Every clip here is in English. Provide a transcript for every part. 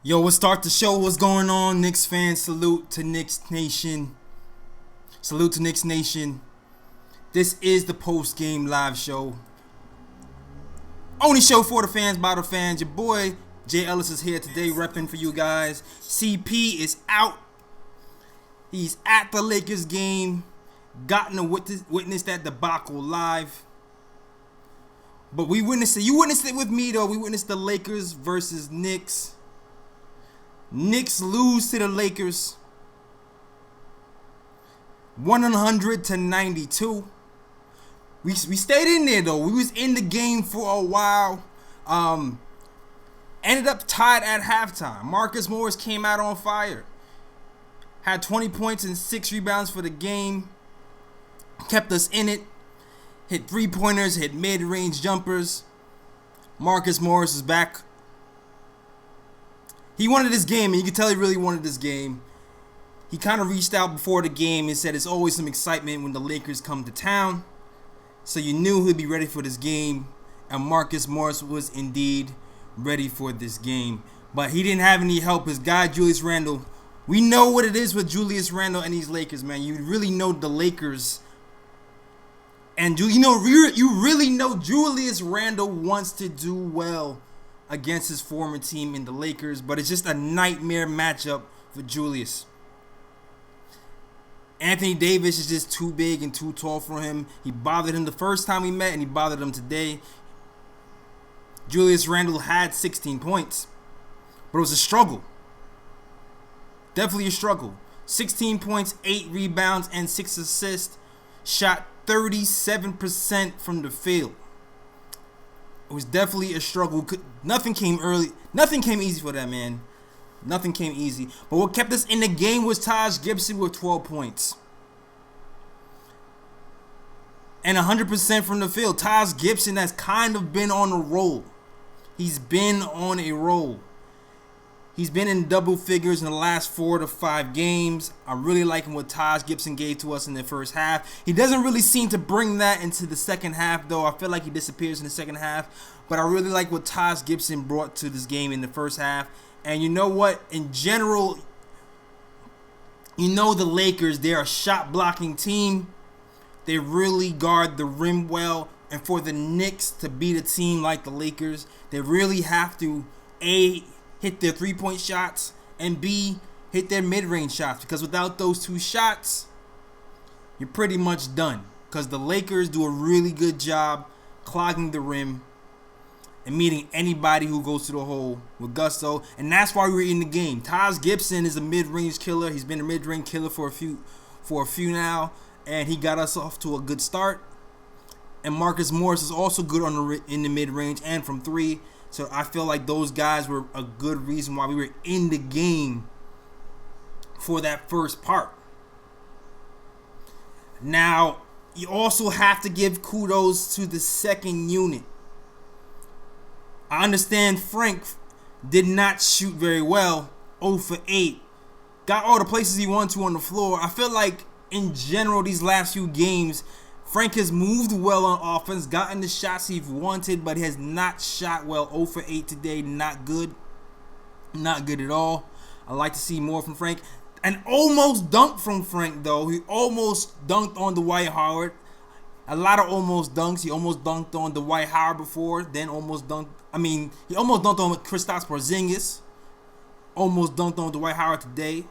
Yo, we'll start the show. What's going on, Knicks fans? Salute to Knicks Nation. Salute to Knicks Nation. This is the Postgame live show. Only show for the fans, by the fans. Your boy, Jay Ellis, is here today repping for you guys. CP is out. He's at the Lakers game. Gotten to witness that debacle live. But we witnessed it. You witnessed it with me, though. We witnessed the Lakers versus Knicks. Knicks lose to the Lakers 100-92. We stayed in there though. We was in the game for a while. Ended up tied at halftime. Marcus Morris came out on fire. Had 20 points and 6 rebounds for the game. Kept us in it. Hit 3-pointers, hit mid-range jumpers. Marcus Morris is back. He wanted this game, and you can tell he really wanted this game. He kind of reached out before the game and said it's always some excitement when the Lakers come to town. So you knew he'd be ready for this game. And Marcus Morris was indeed ready for this game. But he didn't have any help. His guy, Julius Randle. We know what it is with Julius Randle and these Lakers, man. You really know the Lakers. And you really know Julius Randle wants to do well against his former team in the Lakers, but it's just a nightmare matchup for Julius. Anthony Davis is just too big and too tall for him. He bothered him the first time we met, and he bothered him today. Julius Randle had 16 points, but it was a struggle. Definitely a struggle. 16 points, 8 rebounds, and 6 assists. Shot 37% from the field. It was definitely a struggle. Nothing came early. Nothing came easy for that man. Nothing came easy. But what kept us in the game was Taj Gibson with 12 points. And 100% from the field. Taj Gibson has kind of been on a roll. He's been on a roll. He's been in double figures in the last 4 to 5 games. I'm really liking what Taj Gibson gave to us in the first half. He doesn't really seem to bring that into the second half, though. I feel like he disappears in the second half. But I really like what Taj Gibson brought to this game in the first half. And you know what? In general, you know the Lakers, they're a shot-blocking team. They really guard the rim well. And for the Knicks to beat a team like the Lakers, they really have to, A, hit their three-point shots, and B, hit their mid-range shots. Because without those two shots, you're pretty much done. Because the Lakers do a really good job clogging the rim and meeting anybody who goes to the hole with gusto. And that's why we're in the game. Taj Gibson is a mid-range killer. He's been a mid-range killer for a few now. And he got us off to a good start. And Marcus Morris is also good in the mid-range and from 3. So I feel like those guys were a good reason why we were in the game for that first part. Now, you also have to give kudos to the second unit. I understand Frank did not shoot very well, 0 for 8. Got all the places he wanted to on the floor. I feel like in general these last few games, Frank has moved well on offense, gotten the shots he wanted, but has not shot well. 0 for 8 today, not good. Not good at all. I like to see more from Frank. And almost dunked from Frank, though. He almost dunked on Dwight Howard. A lot of almost dunks. He almost dunked on Dwight Howard before, then almost dunked. He almost dunked on Kristaps Porzingis. Almost dunked on Dwight Howard today.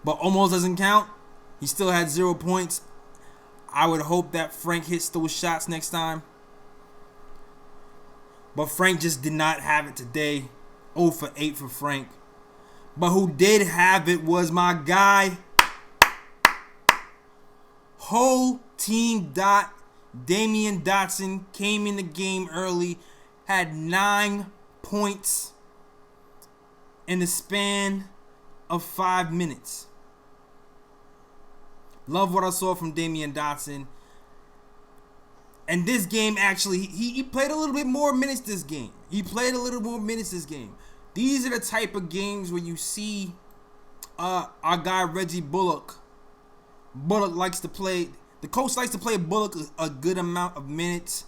But almost doesn't count. He still had 0 points. I would hope that Frank hits those shots next time. But Frank just did not have it today. 0 for 8 for Frank. But who did have it was my guy. Whole team dot. Damian Dotson came in the game early. Had 9 points in the span of 5 minutes. Love what I saw from Damian Dotson. And this game, actually, he played a little bit more minutes this game. These are the type of games where you see our guy Reggie Bullock. Bullock likes to play. The coach likes to play Bullock a good amount of minutes.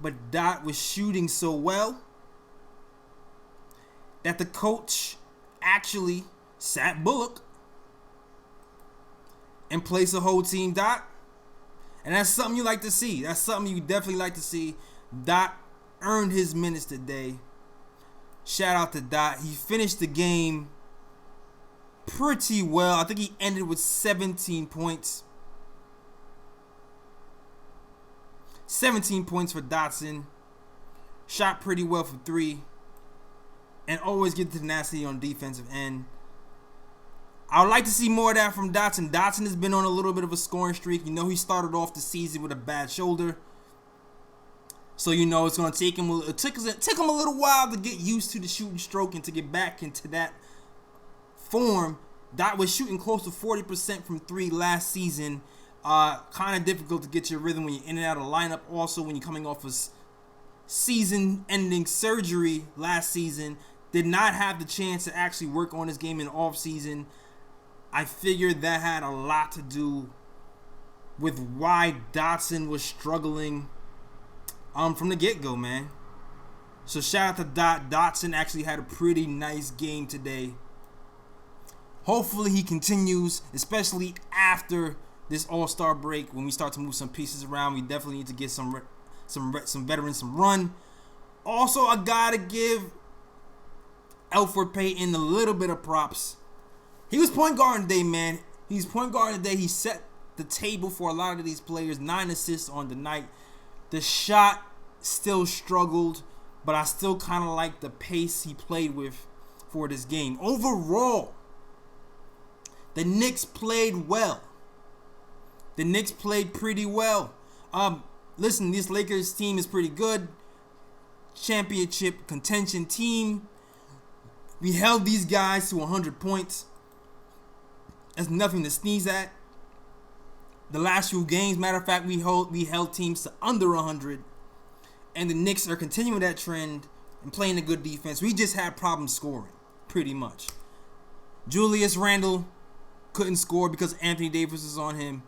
But Dot was shooting so well that the coach actually sat Bullock and placed the whole team Dot. And that's something you like to see. That's something you definitely like to see. Dot earned his minutes today. Shout out to Dot. He finished the game pretty well. I think he ended with 17 points. 17 points for Dotson. Shot pretty well from 3. And always get tenacity on defensive end. I would like to see more of that from Dotson. Dotson has been on a little bit of a scoring streak. You know, he started off the season with a bad shoulder. So, you know, it's going to take him, it took him a little while to get used to the shooting stroke and to get back into that form. Dot was shooting close to 40% from 3 last season. Kind of difficult to get your rhythm when you're in and out of the lineup. Also, when you're coming off of season-ending surgery last season. Did not have the chance to actually work on his game in off-season. I figured that had a lot to do with why Dotson was struggling from the get-go, man. So shout out to Dot. Dotson actually had a pretty nice game today. Hopefully he continues, especially after this All-Star break. When we start to move some pieces around, we definitely need to get some veterans some run. Also, I gotta give Elfrid Payton a little bit of props. He was point guard today, man. He's point guard today. He set the table for a lot of these players. 9 assists on the night. The shot still struggled, but I still kind of like the pace he played with for this game. Overall, the Knicks played well. The Knicks played pretty well. Listen, this Lakers team is pretty good. Championship contention team. We held these guys to 100 points. That's nothing to sneeze at. The last few games, matter of fact, we held teams to under 100. And the Knicks are continuing that trend and playing a good defense. We just had problems scoring, pretty much. Julius Randle couldn't score because Anthony Davis was on him.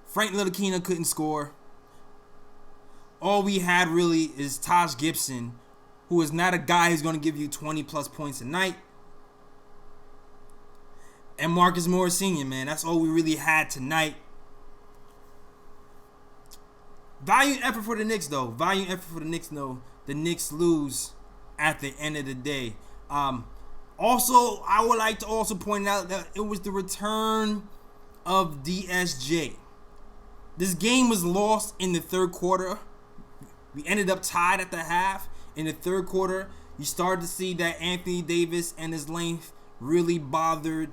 Frank Ntilikina couldn't score. All we had really is Taj Gibson, who is not a guy who's going to give you 20-plus points a night. And Marcus Morris Sr., man. That's all we really had tonight. Valiant effort for the Knicks, though. Valiant effort for the Knicks, though. The Knicks lose at the end of the day. Also, I would like to also point out that it was the return of DSJ. This game was lost in the third quarter. We ended up tied at the half. In the third quarter, you started to see that Anthony Davis and his length really bothered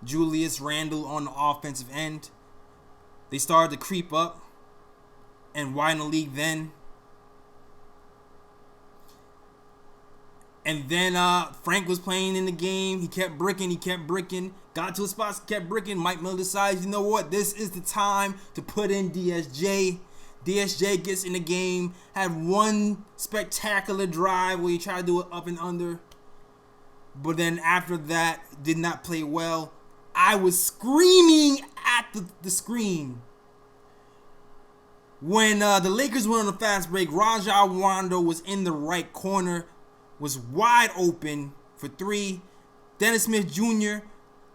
Julius Randle on the offensive end. They started to creep up and widen the league then. And then Frank was playing in the game. He kept bricking. Got to a spot, kept bricking. Mike Miller decides, you know what? This is the time to put in DSJ. DSJ gets in the game. Had one spectacular drive where he tried to do it up and under. But then after that, did not play well. I was screaming at the screen. When the Lakers went on a fast break, Rajon Rondo was in the right corner. Was wide open for 3. Dennis Smith Jr.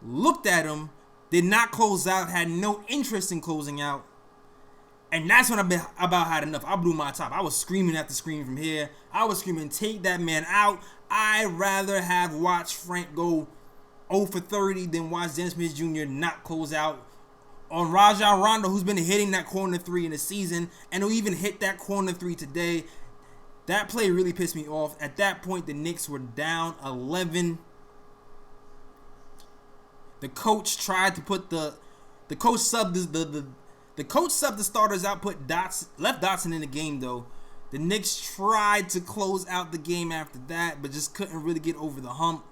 looked at him, did not close out, had no interest in closing out. And that's when I about had enough. I blew my top. I was screaming at the screen from here. I was screaming, take that man out. I'd rather have watched Frank go 0 for 30 than watch Dennis Smith Jr. not close out on Rajon Rondo, who's been hitting that corner 3 in the season, and who even hit that corner 3 today. That play really pissed me off. At that point, the Knicks were down 11. The coach tried to put the coach subbed the starters out, left Dotson in the game though. The Knicks tried to close out the game after that, but just couldn't really get over the hump.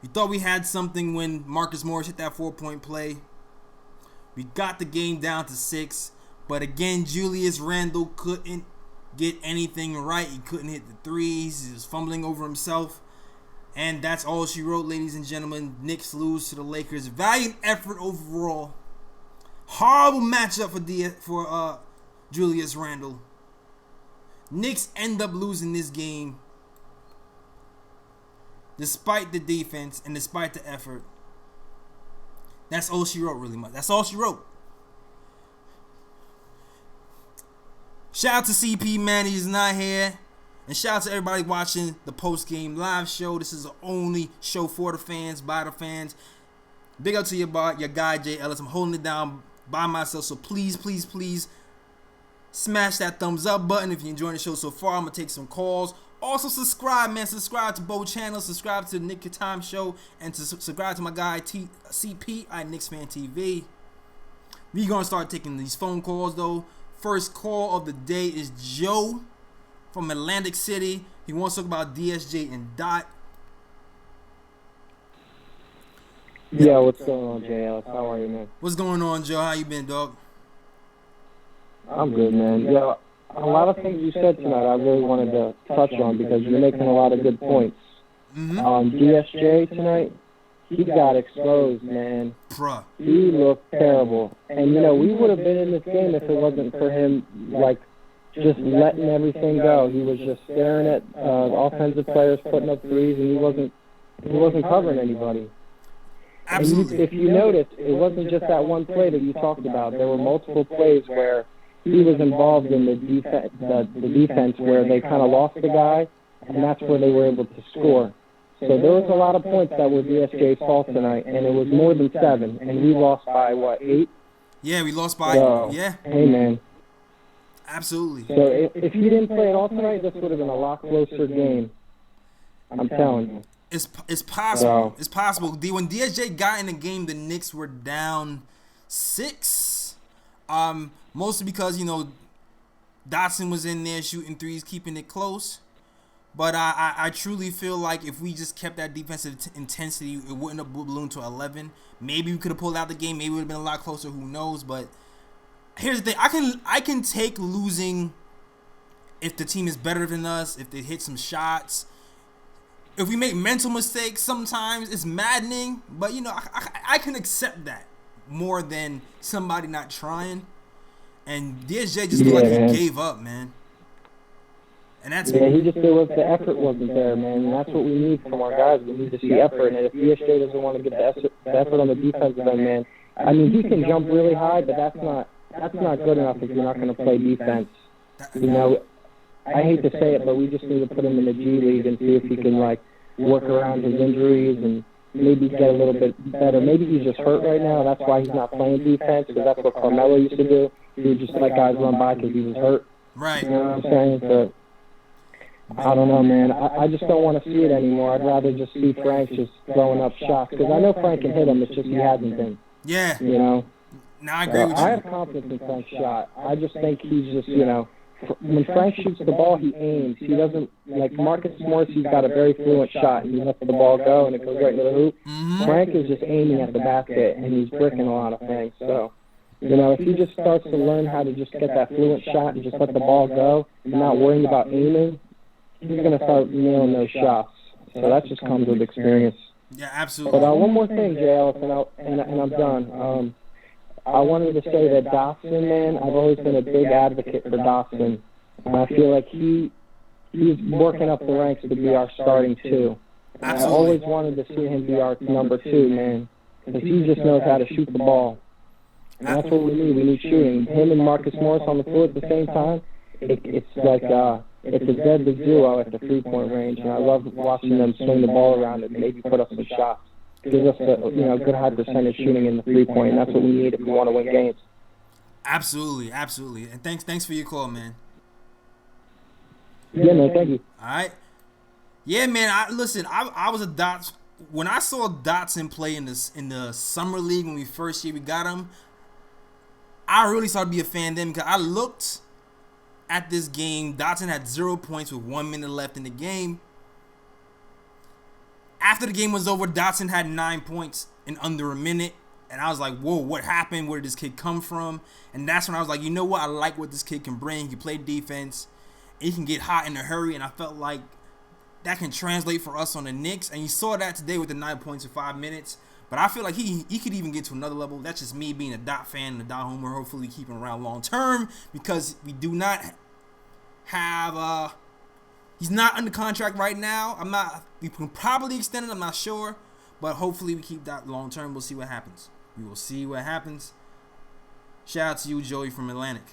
We thought we had something when Marcus Morris hit that 4-point play. We got the game down to 6, but again, Julius Randle couldn't get anything right. He couldn't hit the threes. He was fumbling over himself. And that's all she wrote, ladies and gentlemen. Knicks lose to the Lakers. Valiant effort overall. Horrible matchup for Julius Randle. Knicks end up losing this game despite the defense and despite the effort. That's all she wrote, really much. That's all she wrote. Shout out to CP, man. He's not here. And shout out to everybody watching the post-game live show. This is the only show for the fans, by the fans. Big up to your guy, Jay Ellis. I'm holding it down by myself. So please, please, please smash that thumbs up button if you're enjoying the show so far. I'm going to take some calls. Also, subscribe, man. Subscribe to both channels. Subscribe to the Nick Your Time Show. And to subscribe to my guy, CP, Knicks Fan TV. We're going to start taking these phone calls, though. First call of the day is Joe from Atlantic City. He wants to talk about DSJ and Dot. Yeah, what's going on, JL? How are you, man? What's going on, Joe? How you been, dog? I'm good, man. Yeah, a lot of things you said tonight I really wanted to touch on because you're making a lot of good points. DSJ tonight, he got exposed, man. Bruh. He looked terrible. And, you know, we would have been in this game if it wasn't for him, like, just letting everything go. He was just staring at offensive players putting up threes, and he wasn't covering anybody. Absolutely. If you noticed, it wasn't just that one play that you talked about. There were multiple plays where he was involved in the defense where they kind of lost the guy, and that's where they were able to score. So there was a lot of points that were DSJ's fault tonight, and it was more than 7, and we lost by, 8? Yeah, we lost by, yeah. Hey, man. Absolutely. So if he didn't play at all tonight, this would have been a lot closer game. I'm telling you. It's possible. It's possible. When DSJ got in the game, the Knicks were down 6. Mostly because, you know, Dotson was in there shooting threes, keeping it close. But I truly feel like if we just kept that defensive intensity, it wouldn't have ballooned to 11. Maybe we could have pulled out the game. Maybe it would have been a lot closer. Who knows? But here's the thing. I can take losing if the team is better than us, if they hit some shots. If we make mental mistakes, sometimes it's maddening. But, you know, I can accept that more than somebody not trying. And DSJ just looked like he gave up, man. And that's he just feel like the effort wasn't there, man. And that's what we need from our guys. We need to see effort. And if DSJ doesn't want to get the effort on the defensive end, man, I mean, he can jump really high, but that's not good enough if you're not going to play defense. You know, I hate to say it, but we just need to put him in the G League and see if he can, like, work around his injuries and maybe get a little bit better. Maybe he's just hurt right now. That's why he's not playing defense, because that's what Carmelo used to do. He would just let guys run by because he was hurt. Right. You know what I'm saying? So, I don't know, man. I just don't want to see it anymore. I'd rather just see Frank just throwing up shots, because I know Frank can hit him. It's just he hasn't been. Yeah. You know? No, I agree with you. I have confidence in Frank's shot. I just think he's just, you know, when Frank shoots the ball, he aims. He doesn't, like Marcus Morris, he's got a very fluent shot, and he lets the ball go, and it goes right into the hoop. Frank is just aiming at the basket, and he's bricking a lot of things. So, you know, if he just starts to learn how to just get that fluent shot and just let the ball go and not worrying about aiming, he's going to start nailing those shots. So that just comes with experience. Yeah, absolutely. But one more thing, JL, and I'm done. I wanted to say that Dotson, man, I've always been a big advocate for Dotson. And I feel like he's working up the ranks to be our starting 2. I always wanted to see him be our number 2, man, because he just knows how to shoot the ball. And that's what we need. We need shooting. Him and Marcus Morris on the floor at the same time, it's like it's a deadly duo at the three-point range. And I love watching them swing the ball around and maybe put up some shots. Gives us a good high percentage shooting in the three-point, and that's what we need if we want to win games. Absolutely, absolutely. And thanks for your call, man. Yeah, man, thank you. All right. Yeah, man, I was a Dots. When I saw Dotson play in the summer league when we first year we got him, I really started to be a fan then, because I looked at this game. Dotson had 0 points with 1 minute left in the game. After the game was over, Dotson had 9 points in under a minute. And I was like, whoa, what happened? Where did this kid come from? And that's when I was like, you know what? I like what this kid can bring. He can play defense. He can get hot in a hurry. And I felt like that can translate for us on the Knicks. And you saw that today with the 9 points in 5 minutes. But I feel like he could even get to another level. That's just me being a Dot fan and a Dot homer. Hopefully keep him around long term, because we do not have He's not under contract right now. We can probably extend it. I'm not sure. But hopefully we keep that long term. We'll see what happens. We will see what happens. Shout out to you, Joey from Atlantic.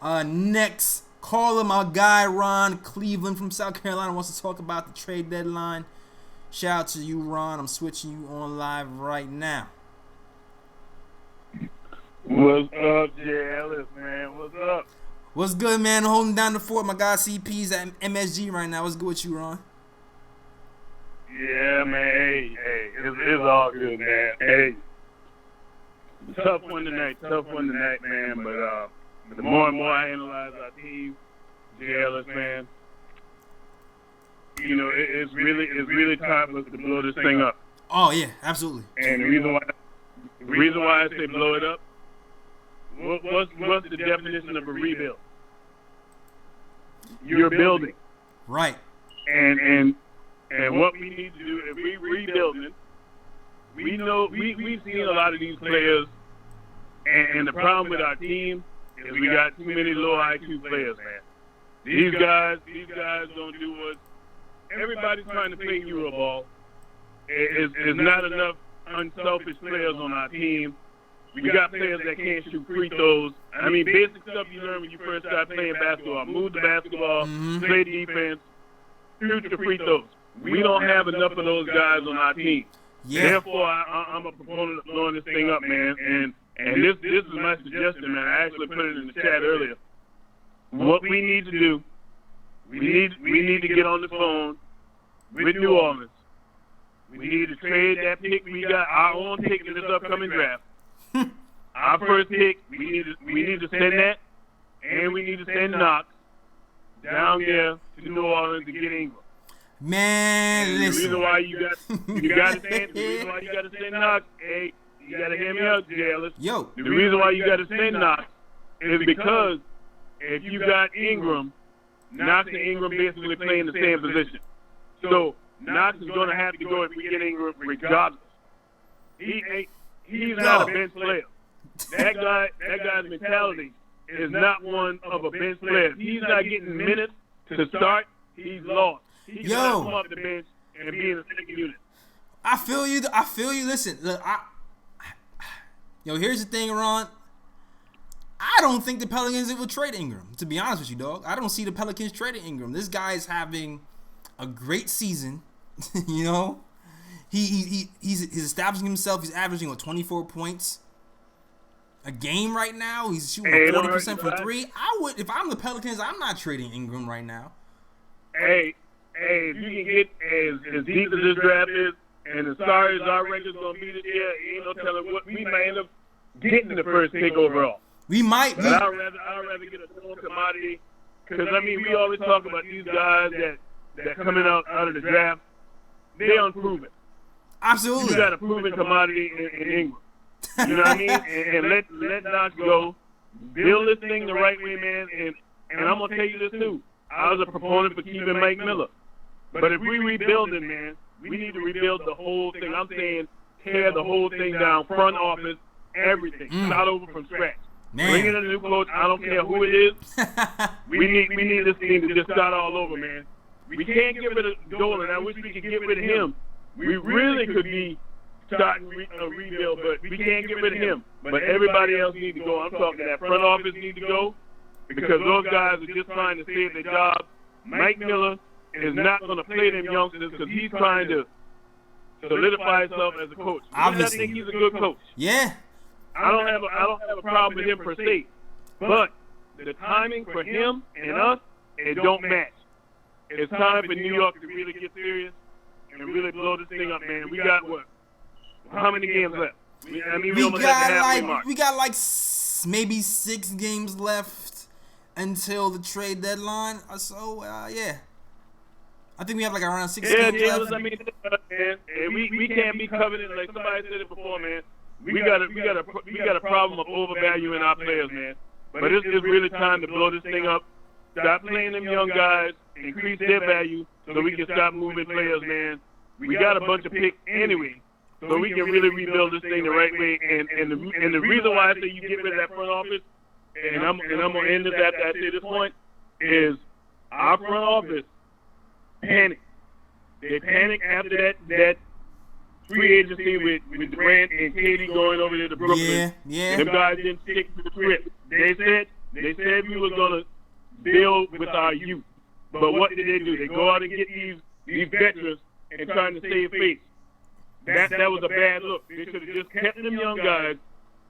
Next, caller, my guy Ron Cleveland from South Carolina wants to talk about the trade deadline. Shout out to you, Ron. I'm switching you on live right now. What's up, Jay Ellis, man? What's up? What's good, man? Holding down the fort. My guy CP's at MSG right now. What's good with you, Ron? Yeah, man. Hey, it's all good, man. Hey, tough one tonight, man. But the more and more I analyze our team, Jay Ellis, man, you know, it's really time for us to blow this thing up. Oh yeah, absolutely. And the reason why I say blow it up, what's the definition of a rebuild? You're building, right? And what we need to do, if we rebuilding, we know we've seen a lot of these players, and the problem with our team is we got too many low IQ players, man. These guys don't do what everybody's trying to play Euro ball. Is not enough unselfish players on our team. We got players that can't shoot free throws. I mean, basic stuff you learn when you first start playing basketball. Move the basketball, play defense, shoot the free throws. We don't have enough of those guys on our team. Yeah. Therefore, I'm a proponent of blowing this thing up, man. And this is my suggestion, man. I actually put it in the chat earlier. What we need to do, we need to get on the phone with New Orleans. We need to trade that pick we got, our own pick in this upcoming draft. Our first pick, we need to send that, and we need to send Knox down there to New Orleans to get Ingram. Man, listen. The reason why you got to send Knox, hey, you got to hear me out, Jailers. Yo. The reason why you got to send Knox is because if you got Ingram, Knox and Ingram basically playing the same position. So Knox is going to have to go if we get Ingram regardless. He's not a bench player. That guy's mentality is not one of a bench player. If he's not getting minutes to start, he's lost. He's got to come off the bench and be in the second unit. I feel you. Listen, look, here's the thing, Ron. I don't think the Pelicans will trade Ingram, to be honest with you, dog. I don't see the Pelicans trading Ingram. This guy is having a great season, you know. He's establishing himself. He's averaging 24 points a game right now. He's shooting 40% from three. If I'm the Pelicans, I'm not trading Ingram right now. Hey, if you can get as deep as this draft is, and as sorry as our record's gonna be this year, ain't no telling what we might end up getting the first pick overall. We might. But I'd rather get a known commodity, because I mean we always talk about these guys that coming out of the draft. They're unproven. Absolutely. You got a proven commodity in Ingram. You know what I mean? And let Knox go. Build this thing the right way, man. And I'm gonna tell you this too. I was a proponent for keeping Mike Miller. But if we rebuild it, man, we need to rebuild the whole thing. I'm saying tear the whole thing down, front office, everything. Start over from scratch. Man. Bring in a new coach. I don't care who it is. we need this team to just start all over, man. We can't get rid of Dolan. I wish we could get rid of him. We really could be starting a rebuild, but we can't get rid of him. But everybody else needs to go. I'm talking that front office needs to go, because those guys are just trying to save their jobs. Mike Miller is not going to play them youngsters because he's trying to solidify himself as a coach. Obviously. I think he's a good coach. Yeah. I don't have a problem with him per se, but the timing for him and us, it don't match. It's time for New York to really get serious and really blow this thing up, man. We got what? How many games left? We almost at the halfway mark. We got maybe 6 games left until the trade deadline. So yeah, I think we have around 6 games left. I mean, man, and we can't be coveted like somebody said it before, man. We got a problem of overvaluing our players, man. But it's really time to blow this thing up. Stop playing them young guys, increase their value, so we can stop moving players, man. We got a bunch of picks anyway, so we can really rebuild this thing the right way. And the reason why I say you get rid of that front office, and I'm gonna end this after I say this point, is our front office panicked. They panicked after that free agency with Durant and KD going over there to Brooklyn. Yeah. Them guys didn't stick to the script. They said we were gonna build with our youth. But what did they do? They go out and get these veterans and trying to save face. That was a bad look. They should have just kept them young guys.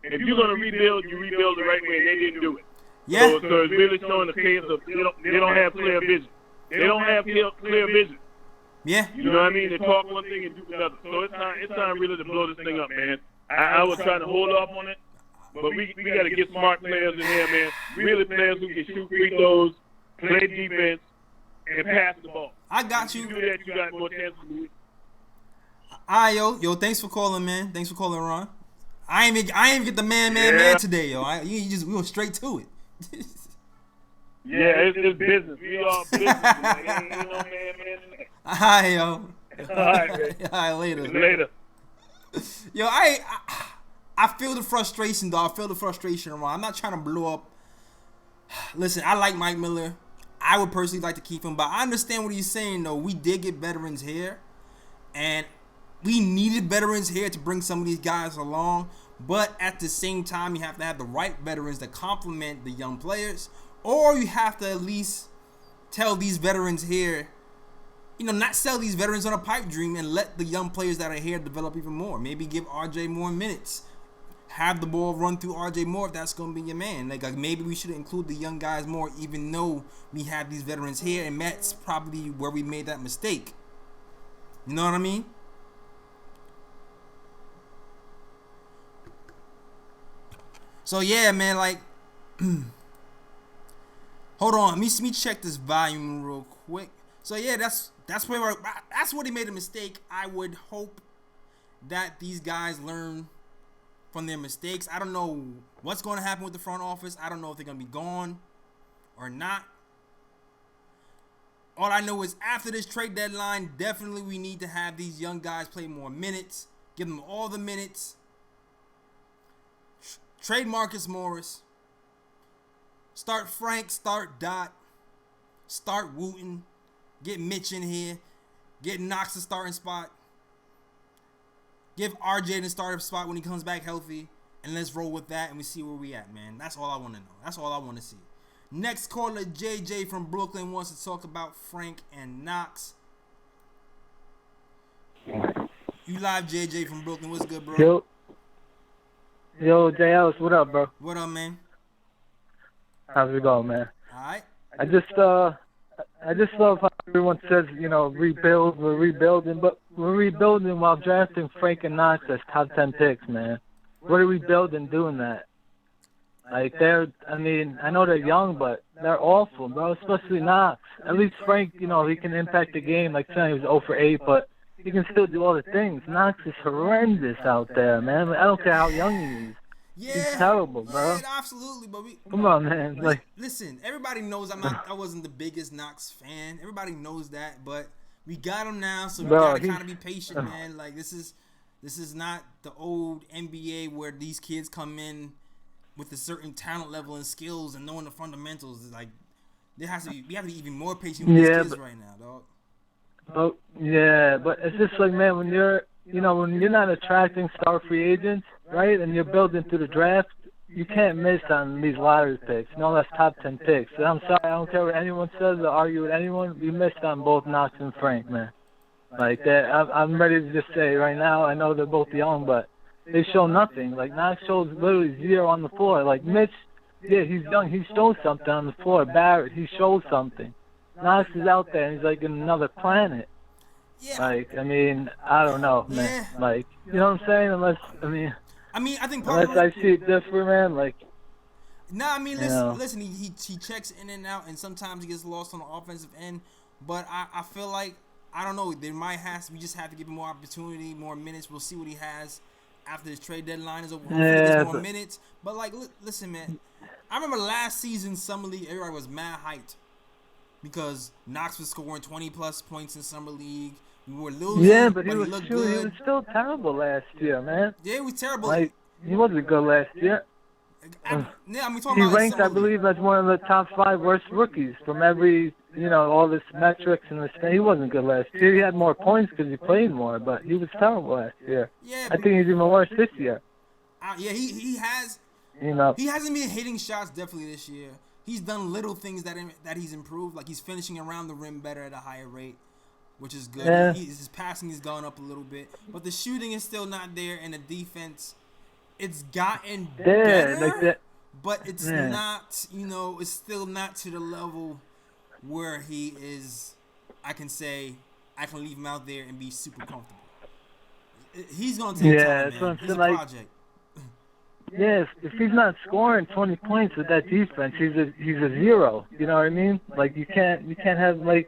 And if you're gonna rebuild, you rebuild the right way. And they didn't do it. Yeah. So it's really showing the case of they don't have clear vision. They don't have clear vision. Yeah. You know what I mean? They talk one thing and do another. So it's time really to blow this thing up, man. I was trying to hold off on it, but we got to get smart players in here, man. Really players who can shoot free throws, play defense, and pass the ball. I got you. If you do that, you got more chances to win. All right, yo, thanks for calling, man. Thanks for calling, Ron. I ain't even get the man today, yo. We went straight to it. Yeah, it's business. We all business. Ain't no man. All right, yo. All right, man. All right, later. Later. Yo, I feel the frustration, though. I feel the frustration, Ron. I'm not trying to blow up. Listen, I like Mike Miller. I would personally like to keep him, but I understand what he's saying, though. We did get veterans here, and we needed veterans here to bring some of these guys along, but at the same time, you have to have the right veterans that complement the young players, or you have to at least tell these veterans here, not sell these veterans on a pipe dream and let the young players that are here develop even more. Maybe give RJ more minutes. Have the ball run through RJ more if that's going to be your man. Like maybe we should include the young guys more, even though we have these veterans here, and that's probably where we made that mistake. You know what I mean? So yeah, man, like, hold on, let me check this volume real quick. So yeah, that's where he made a mistake. I would hope that these guys learn from their mistakes. I don't know what's going to happen with the front office. I don't know if they're going to be gone or not. All I know is after this trade deadline, definitely we need to have these young guys play more minutes. Give them all the minutes. Trade Marcus Morris. Start Frank. Start Dot. Start Wooten. Get Mitch in here. Get Knox the starting spot. Give RJ the starting spot when he comes back healthy. And let's roll with that and we see where we at, man. That's all I want to know. That's all I want to see. Next caller, JJ from Brooklyn, wants to talk about Frank and Knox. You live, JJ from Brooklyn. What's good, bro? Yo, JLs, what up, bro? What up, man? How's it going, man? All right. I just love how everyone says, rebuild, we're rebuilding, but we're rebuilding while drafting Frank and Knox as top 10 picks, man. What are we building doing that? Like, I know they're young, but they're awful, bro, especially Knox. At least Frank, he can impact the game. Like, saying he was 0 for 8, but he can still do all the things. Knox is horrendous out there, man. I don't care how young he is. Yeah, he's terrible, bro. Yeah, absolutely, but come on, man. Listen, everybody knows I wasn't the biggest Knox fan. Everybody knows that, but we got him now, so we gotta kind of be patient, man. Like this is not the old NBA where these kids come in with a certain talent level and skills and knowing the fundamentals. It's like we have to be even more patient with these kids right now, dog. But it's just like, man, when you're not attracting star free agents, right, and you're building through the draft, you can't miss on these lottery picks. No, that's top 10 picks. And I'm sorry, I don't care what anyone says or argue with anyone. We missed on both Knox and Frank, man. Like that, I'm ready to just say right now. I know they're both young, but they show nothing. Like Knox shows literally zero on the floor. Like Mitch, yeah, he's young. He shows something on the floor. Barrett, he shows something. Knox is out there and he's like in another planet. Yeah. Like, I don't know, man. Yeah. Like, you know what I'm saying? I think unless I see it different, man. Like, listen. He checks in and out, and sometimes he gets lost on the offensive end. But I feel like I don't know. We just have to give him more opportunity, more minutes. We'll see what he has after his trade deadline is over. Hopefully he gets more minutes. But listen, man. I remember last season, Summer League, everybody was mad hyped because Knox was scoring 20+ points in Summer League. We were losing. Yeah, but he was still terrible last year, man. Yeah, he was terrible. Like, he wasn't good last year. He ranked, I believe, as one of the top 5 worst rookies from every all this metrics and this thing. He wasn't good last year. He had more points because he played more, but he was terrible last year. Yeah, I think he's even worse this year. Yeah, he has. He hasn't been hitting shots definitely this year. He's done little things that he's improved, like he's finishing around the rim better at a higher rate, which is good. Yeah. His passing has gone up a little bit, but the shooting is still not there, and the defense, it's gotten better, like that. but it's not, it's still not to the level where he is. I can say I can leave him out there and be super comfortable. He's gonna take time, man. He's a project. Yes, if he's not scoring 20 points with that defense, he's a zero. You know what I mean? Like you can't have we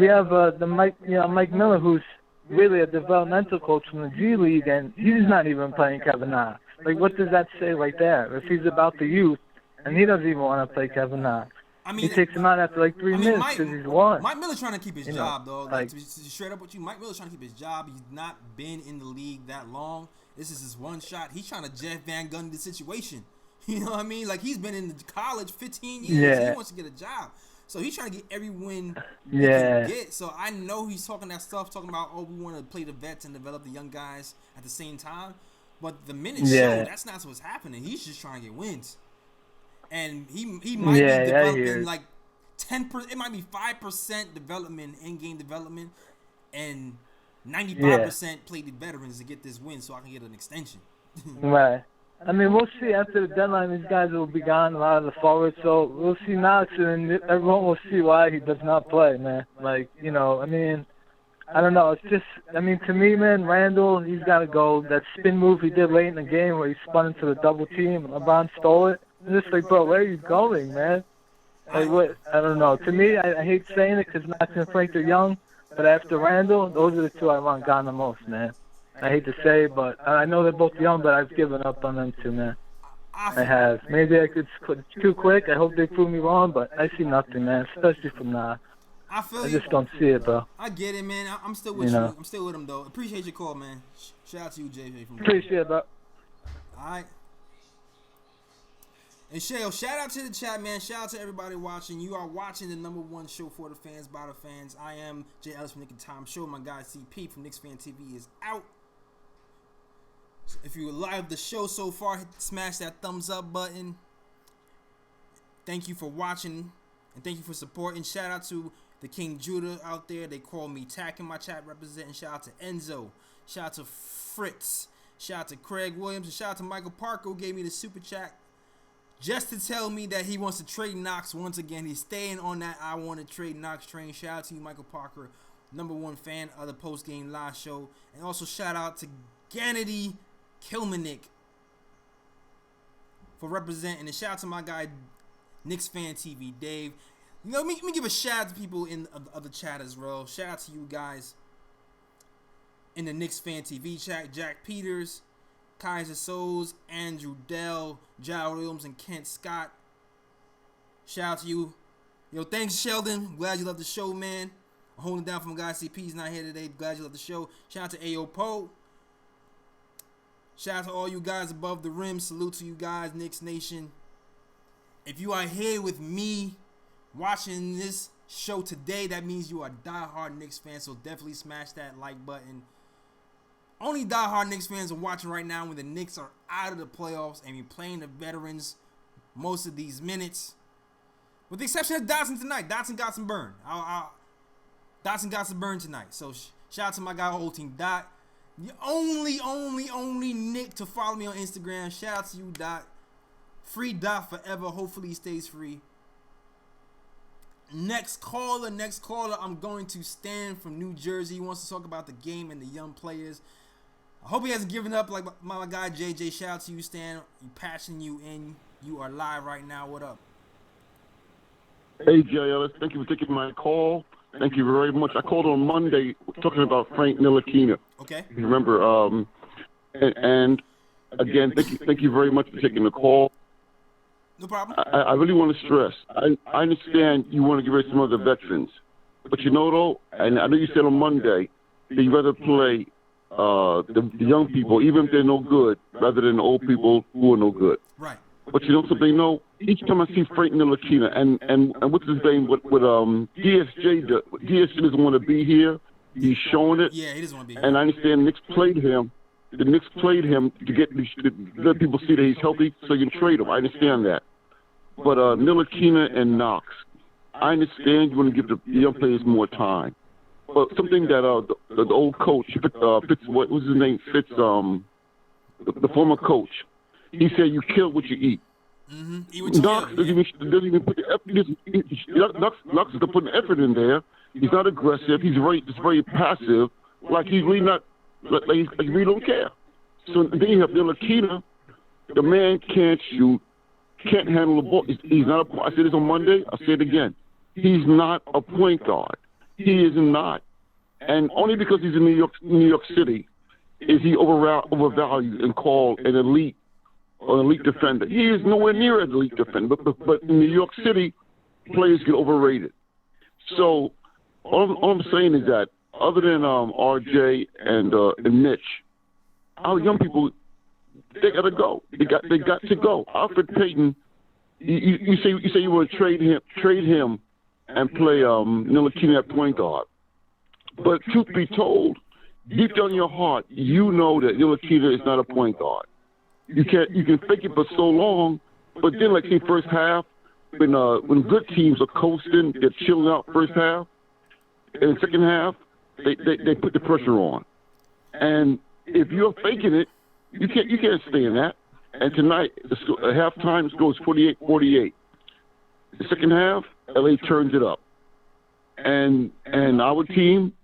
have Mike Miller, who's really a developmental coach from the G League, and he's not even playing Kevin Knox. Like what does that say right there? If he's about the youth, and he doesn't even want to play Kevin Knox. He takes him out after 3 minutes because he's won. Mike Miller's trying to keep his job, though. Like, to be straight up with you, Mike Miller's trying to keep his job. He's not been in the league that long. This is his one shot. He's trying to Jeff Van Gundy the situation. You know what I mean? Like, he's been in college 15 years. Yeah. He wants to get a job. So he's trying to get every win he can get. So I know he's talking that stuff, talking about, we want to play the vets and develop the young guys at the same time. But the minutes show that's not what's happening. He's just trying to get wins. And he might be developing like 10%. It might be 5% development, in-game development, and 95% play the veterans to get this win, so I can get an extension. Right. I mean, we'll see after the deadline. These guys will be gone, a lot of the forwards. So we'll see Knox, and everyone will see why he does not play, man. Like, I don't know. It's just, to me, man, Randall, he's got to go. That spin move he did late in the game where he spun into the double team and LeBron stole it. It's just like, bro, where are you going, man? Like, what? I don't know. To me, I hate saying it because Knox and Frank are young, but after Randall, those are the two I want gone the most, man. I hate to say it, but I know they're both young, but I've given up on them too, man. I have. Maybe I could too quick. I hope they prove me wrong, but I see nothing, man, especially from Knox. I just don't see it, bro. I get it, man. I'm still with you. I'm still with him, though. Appreciate your call, man. Shout out to you, JJ. Appreciate it, bro. All right. And Shale, shout out to the chat, man. Shout out to everybody watching. You are watching the #1 show for the fans, by the fans. I am Jay Ellis from Nick and Tom Show. My guy CP from Knicks Fan TV is out. So if you live the show so far, smash that thumbs up button. Thank you for watching, and thank you for supporting. Shout out to the King Judah out there. They call me Tack in my chat representing. Shout out to Enzo. Shout out to Fritz. Shout out to Craig Williams. And shout out to Michael Parker, who gave me the super chat just to tell me that he wants to trade Knox once again. He's staying on that I want to trade Knox train. Shout out to you, Michael Parker, #1 fan of the Postgame Live show. And also shout out to Gannady Kilmanick for representing. And shout out to my guy, Knicks Fan TV, Dave. Let me give a shout out to people in the chat as well. Shout out to you guys in the Knicks Fan TV chat. Jack Peters, Kaiser Souls, Andrew Dell, Jao Williams, and Kent Scott. Shout out to you. Yo, thanks, Sheldon. Glad you love the show, man. I'm holding down for my guy CP's not here today. Glad you love the show. Shout out to Ayo Poe. Shout out to all you guys above the rim. Salute to you guys, Knicks Nation. If you are here with me watching this show today, that means you are a diehard Knicks fan, so definitely smash that like button. Only diehard Knicks fans are watching right now when the Knicks are out of the playoffs and we're playing the veterans most of these minutes. With the exception of Dotson tonight. Dotson got some burn. Dotson got some burn tonight. So shout out to my guy, whole team, Dot. The only Nick to follow me on Instagram. Shout out to you, Dot. Free Dot forever. Hopefully he stays free. Next caller. I'm going to Stan from New Jersey. He wants to talk about the game and the young players. I hope he hasn't given up like my guy JJ. Shout out to you, Stan. You patching you in. You are live right now. What up? Hey, Jay Ellis. Thank you for taking my call. Thank you very much. I called on Monday talking about Frank Ntilikina. Okay. You remember? And again, thank you very much for taking the call. No problem. I really want to stress. I understand you want to get rid of some of the veterans, but though, and I know you said on Monday that you rather play the young people, even if they're no good, rather than the old people who are no good. Right. But you know something? No. Each time I see Frank Ntilikina and what's his name? What DSJ doesn't want to be here. He's showing it. Yeah, he doesn't want to be here. And I understand Knicks played him. The Knicks played him to let people see that he's healthy, so you can trade him. I understand that. But Ntilikina and Knox, I understand you want to give the young players more time. But something that the old coach, Fitz, what was his name? Fitz, the former coach, he said you kill what you eat. Mm-hmm. Eat what you Knox doesn't even put the effort. Knox is putting effort in there. He's not aggressive. He's very passive. Like he's really not. Like he really don't care. So then you have Ntilikina. The man can't shoot, can't handle the ball. He's not. I said this on Monday. I say it again. He's not a point guard. He is not. And only because he's in New York City is he overvalued and called an elite defender. He is nowhere near an elite defender. But in New York City, players get overrated. So all I'm saying is that other than RJ and Mitch, our young people, they gotta go. They got to go. Alfred Payton, you say you want to trade him and play Ntilikina at point guard. But truth be told, deep down in your heart, you know that Ntilikina is not a point guard. You can fake it for so long, but then like say first half, when good teams are coasting, they're chilling out first half, and the second half, they put the pressure on. And if you're faking it, you can't stay in that. And tonight, at halftime, it goes 48-48. The second half, LA turns it up, and our team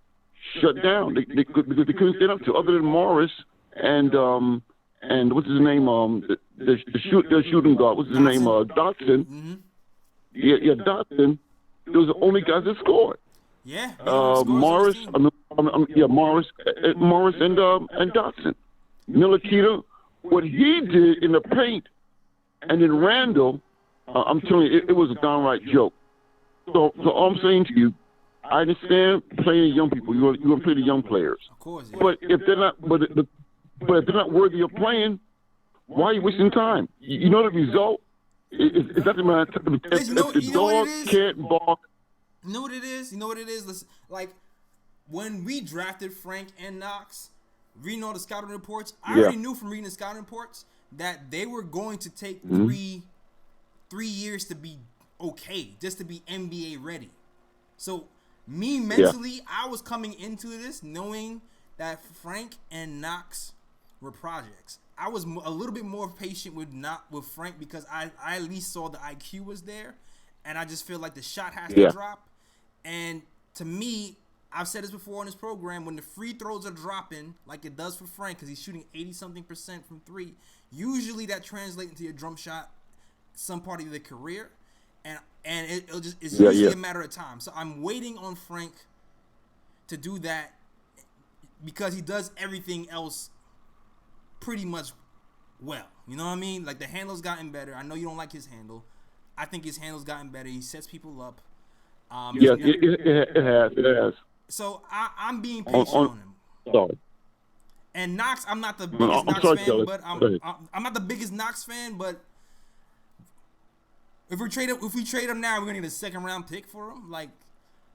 shut down because they couldn't stand up to other than Morris and what's his name the shooting guard, what's his name, Dotson. Mm-hmm. Yeah, Dotson. Those are the only guys that scored. Yeah. Morris. Morris and Dotson. Ntilikina, what he did in the paint, and then Randall, I'm telling you, it was a downright joke. So all I'm saying to you, I understand playing young people. You want to play the young players. Of course. Yeah. But if they're not, but if they're not worthy of playing, why are you wasting time? You know the result. It doesn't matter if the dog can't bark. You know what it is? Listen, like when we drafted Frank and Knox, reading all the scouting reports, I already knew from reading the scouting reports that they were going to take 3 years to be okay, just to be NBA ready. So me mentally, I was coming into this knowing that Frank and Knox were projects. I was a little bit more patient with Frank because I at least saw the IQ was there, and I just feel like the shot has to drop. And to me, I've said this before on this program, when the free throws are dropping like it does for Frank, because he's shooting 80-something% from three, usually that translates into your drum shot some part of the career, and it's usually a matter of time. So I'm waiting on Frank to do that because he does everything else pretty much well. You know what I mean? Like the handle's gotten better. I know you don't like his handle. I think his handle's gotten better. He sets people up. It has. So I'm being patient on him. Sorry. And Knox, I'm not the biggest Knox fan, but I'm not the biggest Knox fan. But if we trade him now, we're gonna get a second round pick for him. Like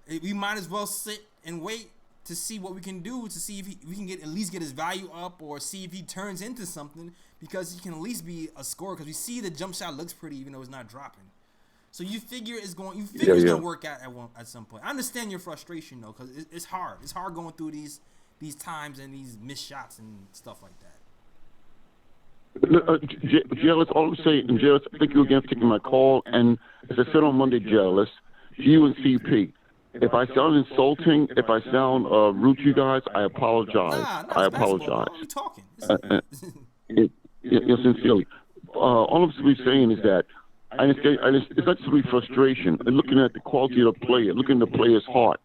we might as well sit and wait to see what we can do, to see if we can at least get his value up, or see if he turns into something, because he can at least be a scorer. Because we see the jump shot looks pretty, even though it's not dropping. So you figure it's going to work out at some point. I understand your frustration though, because it's hard. It's hard going through these times and these missed shots and stuff like that. Jealous, all I'm saying, and Jealous, thank you again for taking my call. And as I said on Monday, Jealous, you and CP, if I sound insulting, if I sound rude to you guys, I apologize. I apologize. What are we talking? Sincerely. All I'm simply saying is that it's not simply frustration. Looking at the quality of the player, looking at the player's heart.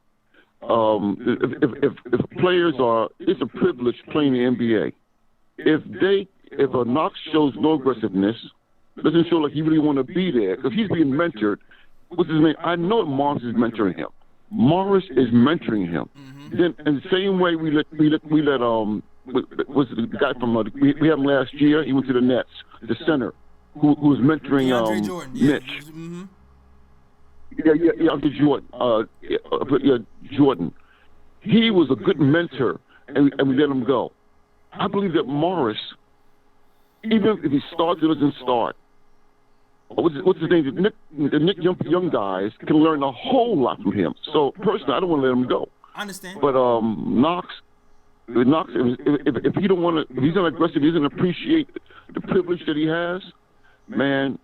If players it's a privilege playing the NBA. If a Knox shows no aggressiveness, doesn't show like he really want to be there, because he's being mentored. What's his name? I know Morris is mentoring him. Morris is mentoring him. Mm-hmm. Then, in the same way we let was the guy from we had him last year. He went to the Nets, the center. who's mentoring DeAndre Jordan. Yeah. Mitch. Mm-hmm. Yeah, Uncle Jordan. Jordan. He was a good mentor, and we let him go. I believe that Morris, even if he starts or doesn't start, what's his name? The Nick young guys can learn a whole lot from him. So personally, I don't want to let him go. I understand. But Knox, if he don't want to, if he's not aggressive, he doesn't appreciate the privilege that he has, man.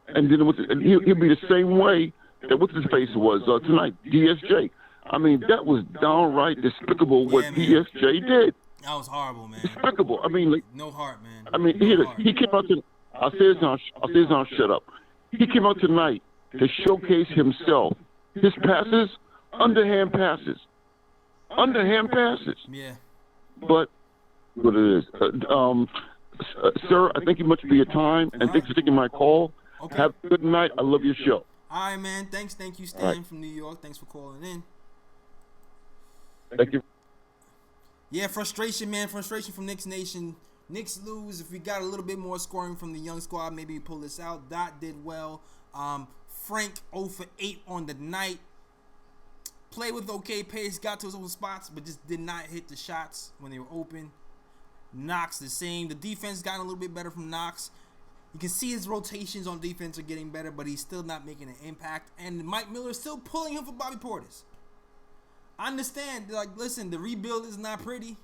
And then he'll be the same way that what's his face was tonight, DSJ. I mean, that was downright despicable what DSJ did. That was horrible, man. Despicable. I mean, like, no heart, man. I mean, he came out to. I'll say this now. Shut up. He came out tonight to showcase himself. His passes, underhand passes. Yeah. But what it is, sir, I thank you much for your time, and thanks for taking my call. Okay. Have a good night. I love your show. All right, man. Thank you, Stan from New York. Thanks for calling in. Thank you. Yeah, frustration, man. Frustration from Knicks Nation. Knicks lose. If we got a little bit more scoring from the young squad, maybe we pull this out. Dot did well. Frank 0 for 8 on the night. Played with okay pace, got to his open spots, but just did not hit the shots when they were open. Knox the same. The defense got a little bit better from Knox. You can see his rotations on defense are getting better, but he's still not making an impact. And Mike Miller is still pulling him for Bobby Portis. I understand. Like, listen, the rebuild is not pretty.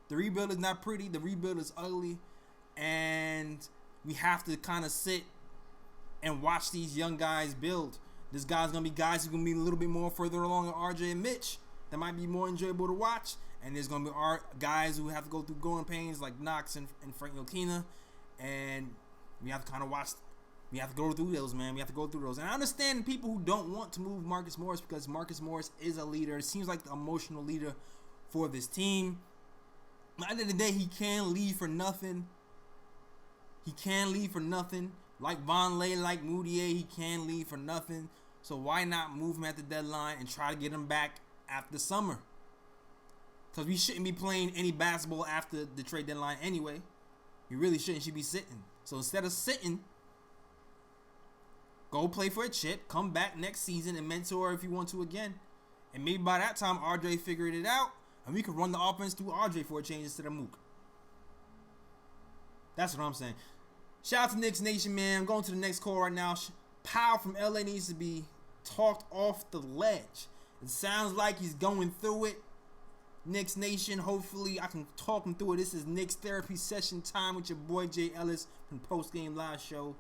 The rebuild is ugly. And we have to kind of sit and watch these young guys build. This guy's going to be guys who are going to be a little bit more further along than RJ and Mitch. That might be more enjoyable to watch. And there's going to be guys who have to go through growing pains like Knox and Frank Ntilikina. And we have to kind of watch. We have to go through those, man. We have to go through those. And I understand people who don't want to move Marcus Morris because Marcus Morris is a leader. It seems like the emotional leader for this team. At the end of the day, he can't leave for nothing. Like Vonleh, like Moutier, he can't leave for nothing. So why not move him at the deadline and try to get him back after summer? Because we shouldn't be playing any basketball after the trade deadline anyway. We really shouldn't. Should be sitting. So instead of sitting, go play for a chip, come back next season and mentor if you want to again. And maybe by that time, RJ figured it out, and we could run the offense through RJ for a change instead of Mook. That's what I'm saying. Shout out to Knicks Nation, man. I'm going to the next call right now. Powell from LA needs to be talked off the ledge. It sounds like he's going through it. Knicks Nation, hopefully I can talk him through it. This is Knicks Therapy Session Time with your boy Jay Ellis from Postgame Live Show.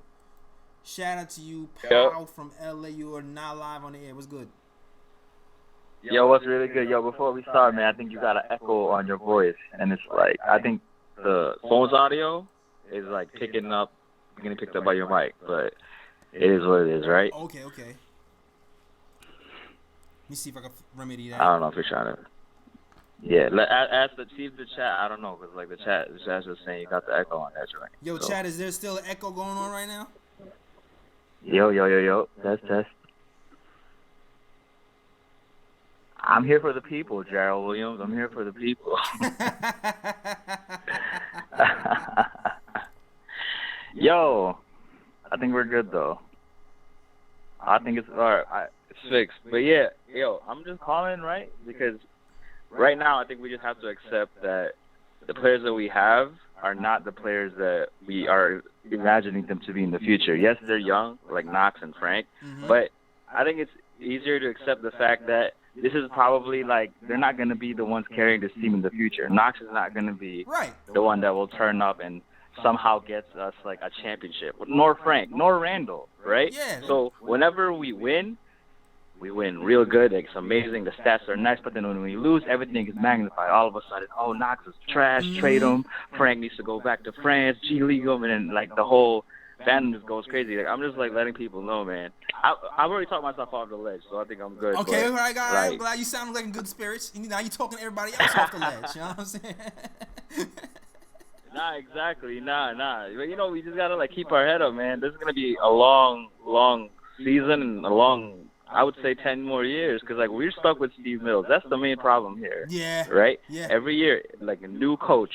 Shout out to you, Powell from LA. You are now live on the air. What's good? Yo, what's really good? Yo, before we start, man, I think you got an echo on your voice. And it's like, I think the phone's audio is like getting picked up by your mic. But it is what it is, right? Okay. Let me see if I can remedy that. I don't know if you're trying to. Yeah, see if the chat, I don't know, because like the chat's just saying you got the echo on that joint. Yo, so. Chat, is there still an echo going on right now? Yo. Test. I'm here for the people, Gerald Williams. I'm here for the people. Yo, I think we're good, though. I think it's all right. It's fixed. But, yeah, I'm just calling, right? Because right now I think we just have to accept that the players that we have are not the players that we are imagining them to be in the future. Yes, they're young, like Knox and Frank, but I think it's easier to accept the fact that this is probably like they're not going to be the ones carrying this team in the future. Knox is not going to be the one that will turn up and somehow gets us like a championship. Nor Frank, nor Randall, right? Yeah. So whenever we win real good. Like, it's amazing. The stats are nice. But then when we lose, everything is magnified. All of a sudden, Knox is trash. Trade him. Frank needs to go back to France. G League him. And then, like, the whole fandom just goes crazy. Like, I'm just, like, letting people know, man. I've already talked myself off the ledge, so I think I'm good. Okay, but, all right, guys. Like, I'm glad you sound like in good spirits. Now you're talking to everybody else off the ledge. You know what I'm saying? Nah, exactly. Nah. But, we just got to, like, keep our head up, man. This is going to be a long, long season and a long, I would say 10 more years, because, like, we're stuck with Steve Mills. That's the main problem here. Yeah. Right? Yeah. Every year, like, a new coach,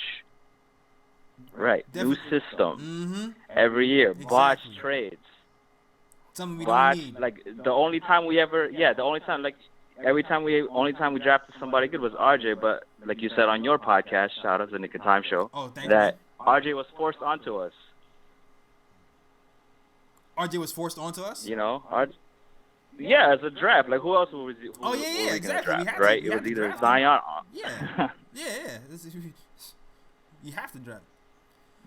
Right. New Definitely. system. Every year. Botched Exactly. trades. Something we Botched. don't need. Like, the only time we drafted somebody good was RJ, but like you said on your podcast, shout out to the Nick and Time Show, Oh, thank that you. RJ was forced onto us. RJ was forced onto us? You know? Yeah, as a draft. Like, who else was exactly. Draft, We had right? to, It was either draft Zion. Yeah. Yeah. You have to draft.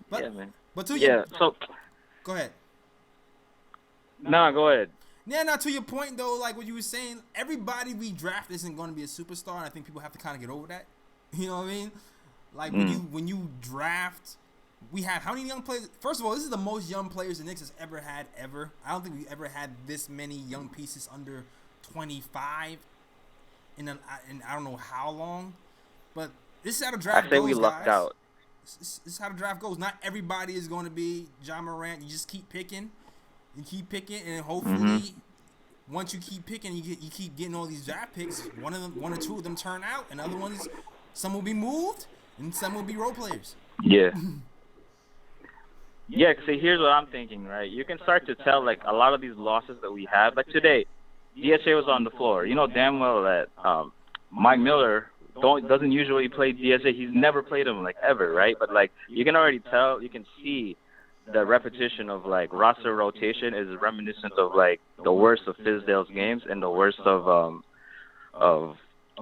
But, yeah, man. But to so go ahead. No, go ahead. Yeah, now to your point though, like what you were saying, everybody we draft isn't going to be a superstar, and I think people have to kind of get over that. You know what I mean? Like when you draft, we have how many young players? First of all, this is the most young players the Knicks has ever had ever. I don't think we ever had this many young pieces under 25 in I don't know how long, but this is how the draft goes. I say we lucked out. This is how the draft goes. Not everybody is going to be John Morant. You just keep picking. You keep picking, and hopefully, once you keep picking, you keep getting all these draft picks. One or two of them turn out, and other ones, some will be moved, and some will be role players. Yeah. Yeah. See, here's what I'm thinking. Right, you can start to tell like a lot of these losses that we have. Like today, DSA was on the floor. You know damn well that Mike Miller doesn't usually play DSA. He's never played him like ever, right? But like you can already tell, you can see. The repetition of like roster rotation is reminiscent of like the worst of Fizdale's games and the worst of all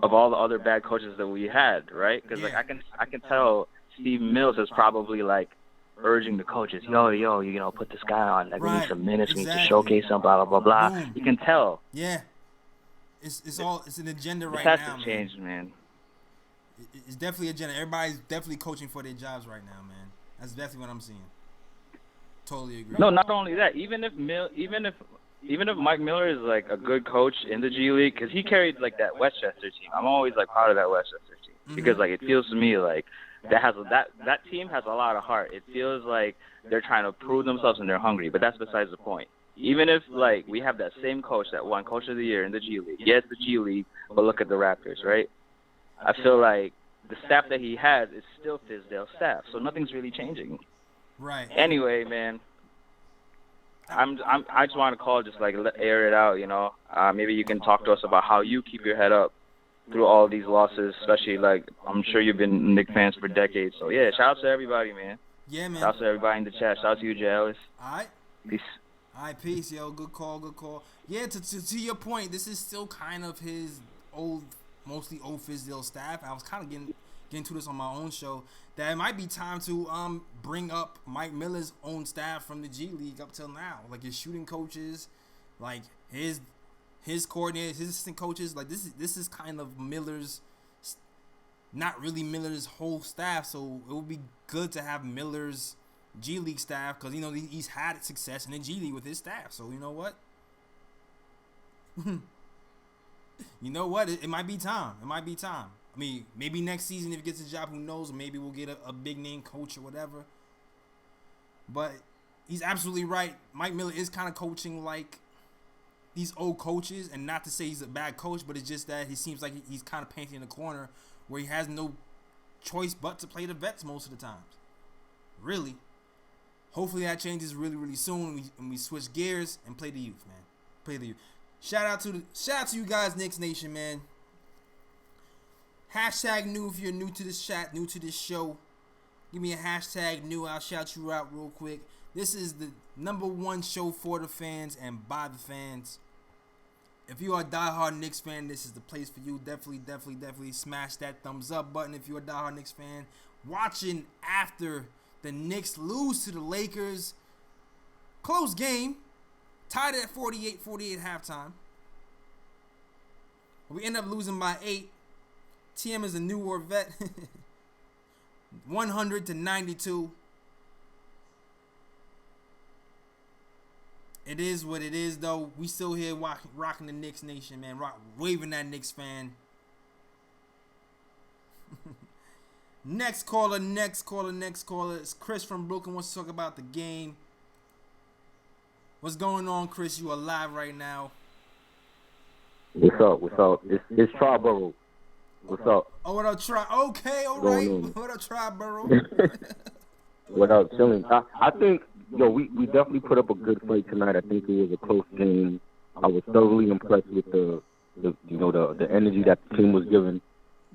the other bad coaches that we had, right? Because like I can tell Steve Mills is probably like urging the coaches, yo, put this guy on, like we need some minutes, we need to showcase him, blah blah blah blah. You can tell. Yeah, it's an agenda right now. It now. has to change, man. It's definitely an agenda. Everybody's definitely coaching for their jobs right now, man. That's definitely what I'm seeing. Totally agree. No, not only that. Even if Mike Miller is like a good coach in the G League, because he carried like that Westchester team. I'm always like proud of that Westchester team because like it feels to me like that team has a lot of heart. It feels like they're trying to prove themselves and they're hungry. But that's besides the point. Even if like we have that same coach that won Coach of the Year in the G League. Yes, the G League, but look at the Raptors, right? I feel like the staff that he has is still Fizdale's staff, so nothing's really changing. Right. Anyway, man, I just want to call, just like air it out, you know. Maybe you can talk to us about how you keep your head up through all these losses, especially like I'm sure you've been Knicks fans for decades. So yeah, shout out to everybody, man. Yeah, man. Shout out to everybody in the chat. Shout out to you, Jay Ellis. All right. Peace. All right, peace, yo. Good call. Yeah, to your point, this is still kind of his mostly old Fizdale staff. I was kind of getting to this on my own show, that it might be time to bring up Mike Miller's own staff from the G League up till now, like his shooting coaches, like his coordinators, his assistant coaches. Like this is kind of Miller's, not really Miller's whole staff. So it would be good to have Miller's G League staff, because you know he's had success in the G League with his staff. So you know what, it might be time. I mean, maybe next season if he gets a job, who knows? Maybe we'll get a big name coach or whatever. But he's absolutely right. Mike Miller is kind of coaching like these old coaches, and not to say he's a bad coach, but it's just that he seems like he's kind of painting in a corner where he has no choice but to play the vets most of the times. Really. Hopefully that changes really, really soon, and we switch gears and play the youth, man. Play the youth. Shout out to you guys, Knicks Nation, man. Hashtag new if you're new to this chat, new to this show. Give me a hashtag new. I'll shout you out real quick. This is the #1 show for the fans and by the fans. If you are a diehard Knicks fan, this is the place for you. Definitely smash that thumbs up button if you're a diehard Knicks fan. Watching after the Knicks lose to the Lakers. Close game. Tied at 48-48 halftime. We end up losing by 8. TM is a new war vet. 100-92. It is what it is, though. We still here rocking the Knicks Nation, man. Waving that Knicks fan. Next caller. It's Chris from Brooklyn. Wants to talk about the game. What's going on, Chris? You are live right now. What's up? It's Triborough. What's up? Oh, what up, Okay, all right. What up, Triborough? without chilling. I think, we definitely put up a good fight tonight. I think it was a close game. I was thoroughly impressed with the energy that the team was giving.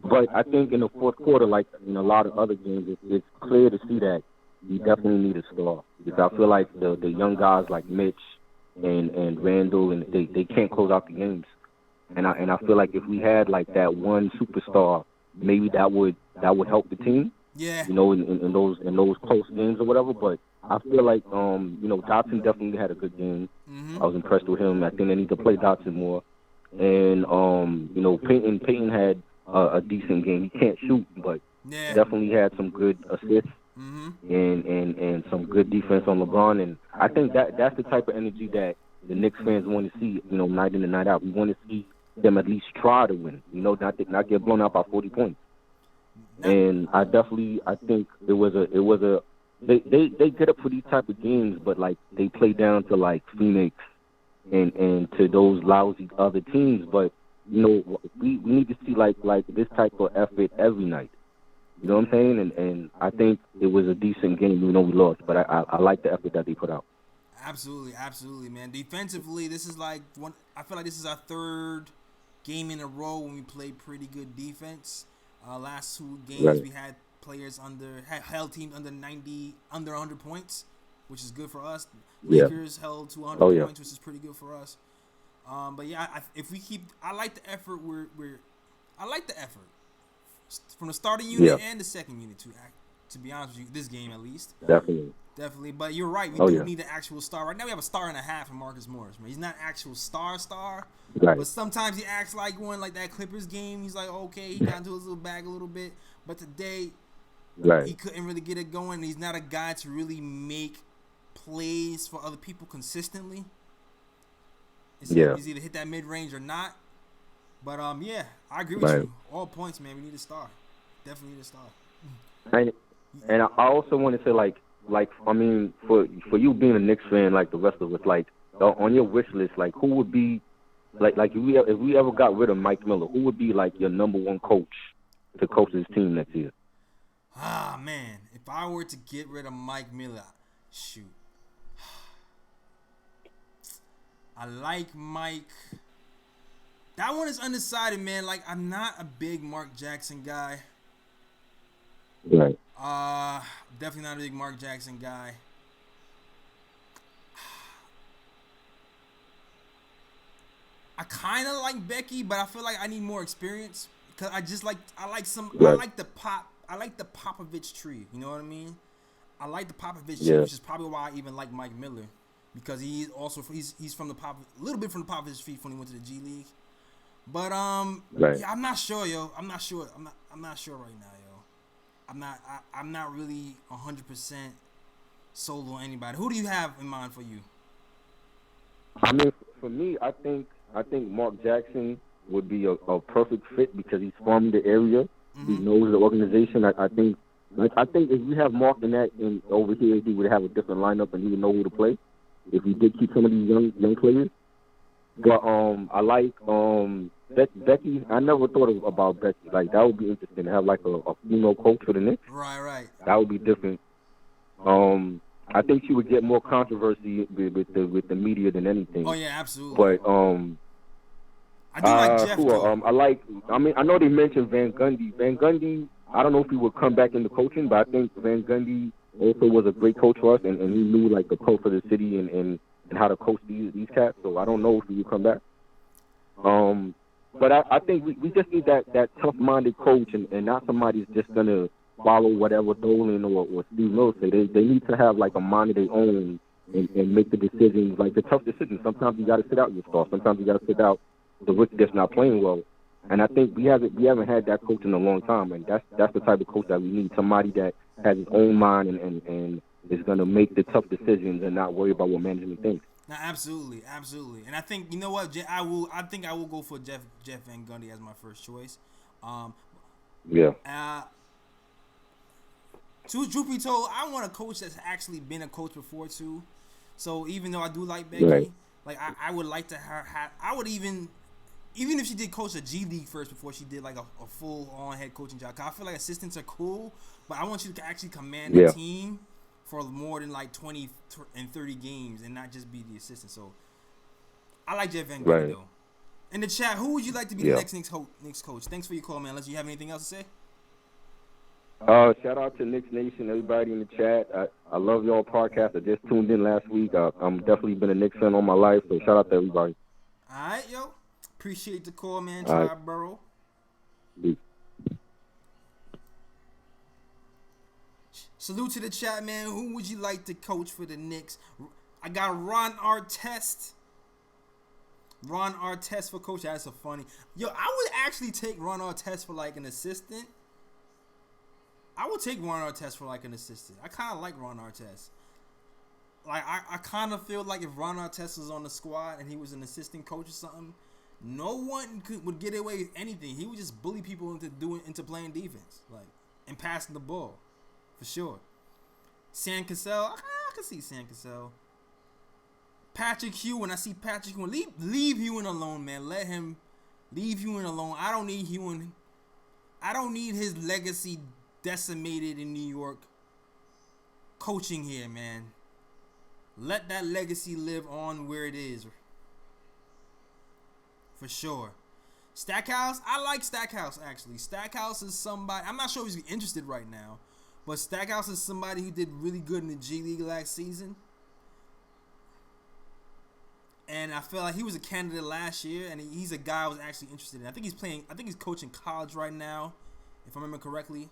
But I think in the fourth quarter, like in a lot of other games, it's clear to see that you definitely need a star. Because I feel like the young guys like Mitch and Randall, and they can't close out the games. And I feel like if we had like that one superstar, maybe that would help the team. Yeah. In those close games or whatever. But I feel like Dotson definitely had a good game. Mm-hmm. I was impressed with him. I think they need to play Dotson more. And Peyton had a decent game. He can't shoot, but definitely had some good assists. Mm-hmm. And some good defense on LeBron. And I think that's the type of energy that the Knicks fans want to see, night in and night out. We want to see them at least try to win, not get blown out by 40 points. And I think it was a they get up for these type of games, but like they play down to like Phoenix and to those lousy other teams. But we need to see like this type of effort every night. You know what I'm saying? And I think it was a decent game. We lost, but I like the effort that they put out. Absolutely, man. Defensively, this is like I feel like this is our third game in a row when we played pretty good defense. Last two games we had players held teams under 100 points, which is good for us. Lakers held to 100 points, which is pretty good for us. But yeah, if we keep, I like the effort. I like the effort from the starting unit and the second unit too. To be honest with you, this game at least. Definitely. But you're right. We do need an actual star. Right now we have a star and a half in Marcus Morris. Man, he's not actual star. Right. But sometimes he acts like one, like that Clippers game. He's like, okay, he got into his little bag a little bit. But today, he couldn't really get it going. He's not a guy to really make plays for other people consistently. He's either hit that mid-range or not. But, I agree with you. All points, man. We need a star. Definitely need a star. And I also want to say, like I mean, for you being a Knicks fan, like the rest of us, like on your wish list, like who would be, like if we ever got rid of Mike Miller, who would be like your number one coach to coach this team next year? Ah, man, if I were to get rid of Mike Miller, shoot, I like Mike. That one is undecided, man. Like, I'm not a big Mark Jackson guy. Right. Definitely not a big Mark Jackson guy. I kind of like Becky, but I feel like I need more experience because I like the Popovich tree. You know what I mean? I like the Popovich tree, which is probably why I even like Mike Miller because he's from a little bit from the Popovich tree when he went to the G League. But I'm not sure, yo. I'm not sure right now, yo. I'm not really 100% sold on anybody. Who do you have in mind for you? I mean, for me, I think Mark Jackson would be a perfect fit because he's from the area. Mm-hmm. He knows the organization. I think if we have Mark in over here, he would have a different lineup and he would know who to play. If we did keep some of these young players. But I like Becky. I never thought about Becky. Like that would be interesting to have like a female coach for the Knicks. Right. That would be different. I think she would get more controversy with the media than anything. Oh yeah, absolutely. But I do like Jeff. Cool. I know they mentioned Van Gundy. Van Gundy, I don't know if he would come back into coaching, but I think Van Gundy also was a great coach for us, and he knew like the pulse of the city and how to coach these cats. So I don't know if he would come back. But I think we just need that tough-minded coach and not somebody who's just gonna follow whatever Dolan or Steve Mills say. They need to have like a mind of their own and make the decisions, like the tough decisions. Sometimes you got to sit out your star. Sometimes you got to sit out the rookie that's not playing well. And I think we haven't had that coach in a long time, and that's the type of coach that we need. Somebody that has his own mind and is going to make the tough decisions and not worry about what management thinks. No, absolutely. And I think, you know what, I will go for Jeff Van Gundy as my first choice. Truth be told, I want a coach that's actually been a coach before too. So even though I do like Becky, like I would like to have. I would even if she did coach a G League first before she did like a full on head coaching job. 'Cause I feel like assistants are cool, but I want you to actually command the team for more than like 20 and 30 games and not just be the assistant. So I like Jeff Van Gundy though. In the chat, who would you like to be the next Knicks coach? Thanks for your call, man. Unless you have anything else to say. Shout out to Knicks Nation, everybody in the chat. I love y'all podcast. I just tuned in last week. I'm definitely been a Knicks fan all my life, so shout out to everybody. All right, yo. Appreciate the call, man. Triborough. Right. Salute to the chat, man. Who would you like to coach for the Knicks? I got Ron Artest. Ron Artest for coach. That's so funny. Yo, I would actually take Ron Artest for like an assistant. I would take Ron Artest for like an assistant. I kind of like Ron Artest. Like I kind of feel like if Ron Artest was on the squad and he was an assistant coach or something, no one would get away with anything. He would just bully people into playing defense, like, and passing the ball, for sure. Sam Cassell, I can see Sam Cassell. Patrick Ewing, I see Patrick Ewing. Leave Ewing alone, man. Let him leave Ewing alone. I don't need Ewing. I don't need his legacy decimated in New York coaching here, man. Let that legacy live on where it is. For sure. Stackhouse, I like Stackhouse actually. Stackhouse is somebody, I'm not sure if he's interested right now, but Stackhouse is somebody who did really good in the G League last season. And I feel like he was a candidate last year, and he's a guy I was actually interested in. I think he's coaching college right now, if I remember correctly.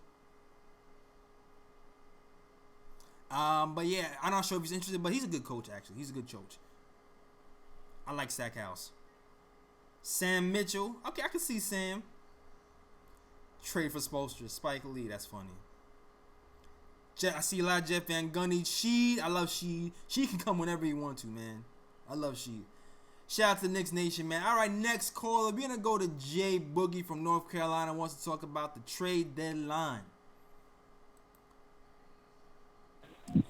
But yeah, I'm not sure if he's interested, but he's a good coach, actually. He's a good coach. I like Stackhouse. Sam Mitchell. Okay, I can see Sam. Trade for Spoelstra. Spike Lee. That's funny. I see a lot of Jeff Van Gundy. Sheed. I love Sheed. She can come whenever you want to, man. I love Sheed. Shout out to Knicks Nation, man. All right, next caller. We're going to go to Jay Boogie from North Carolina. Wants to talk about the trade deadline.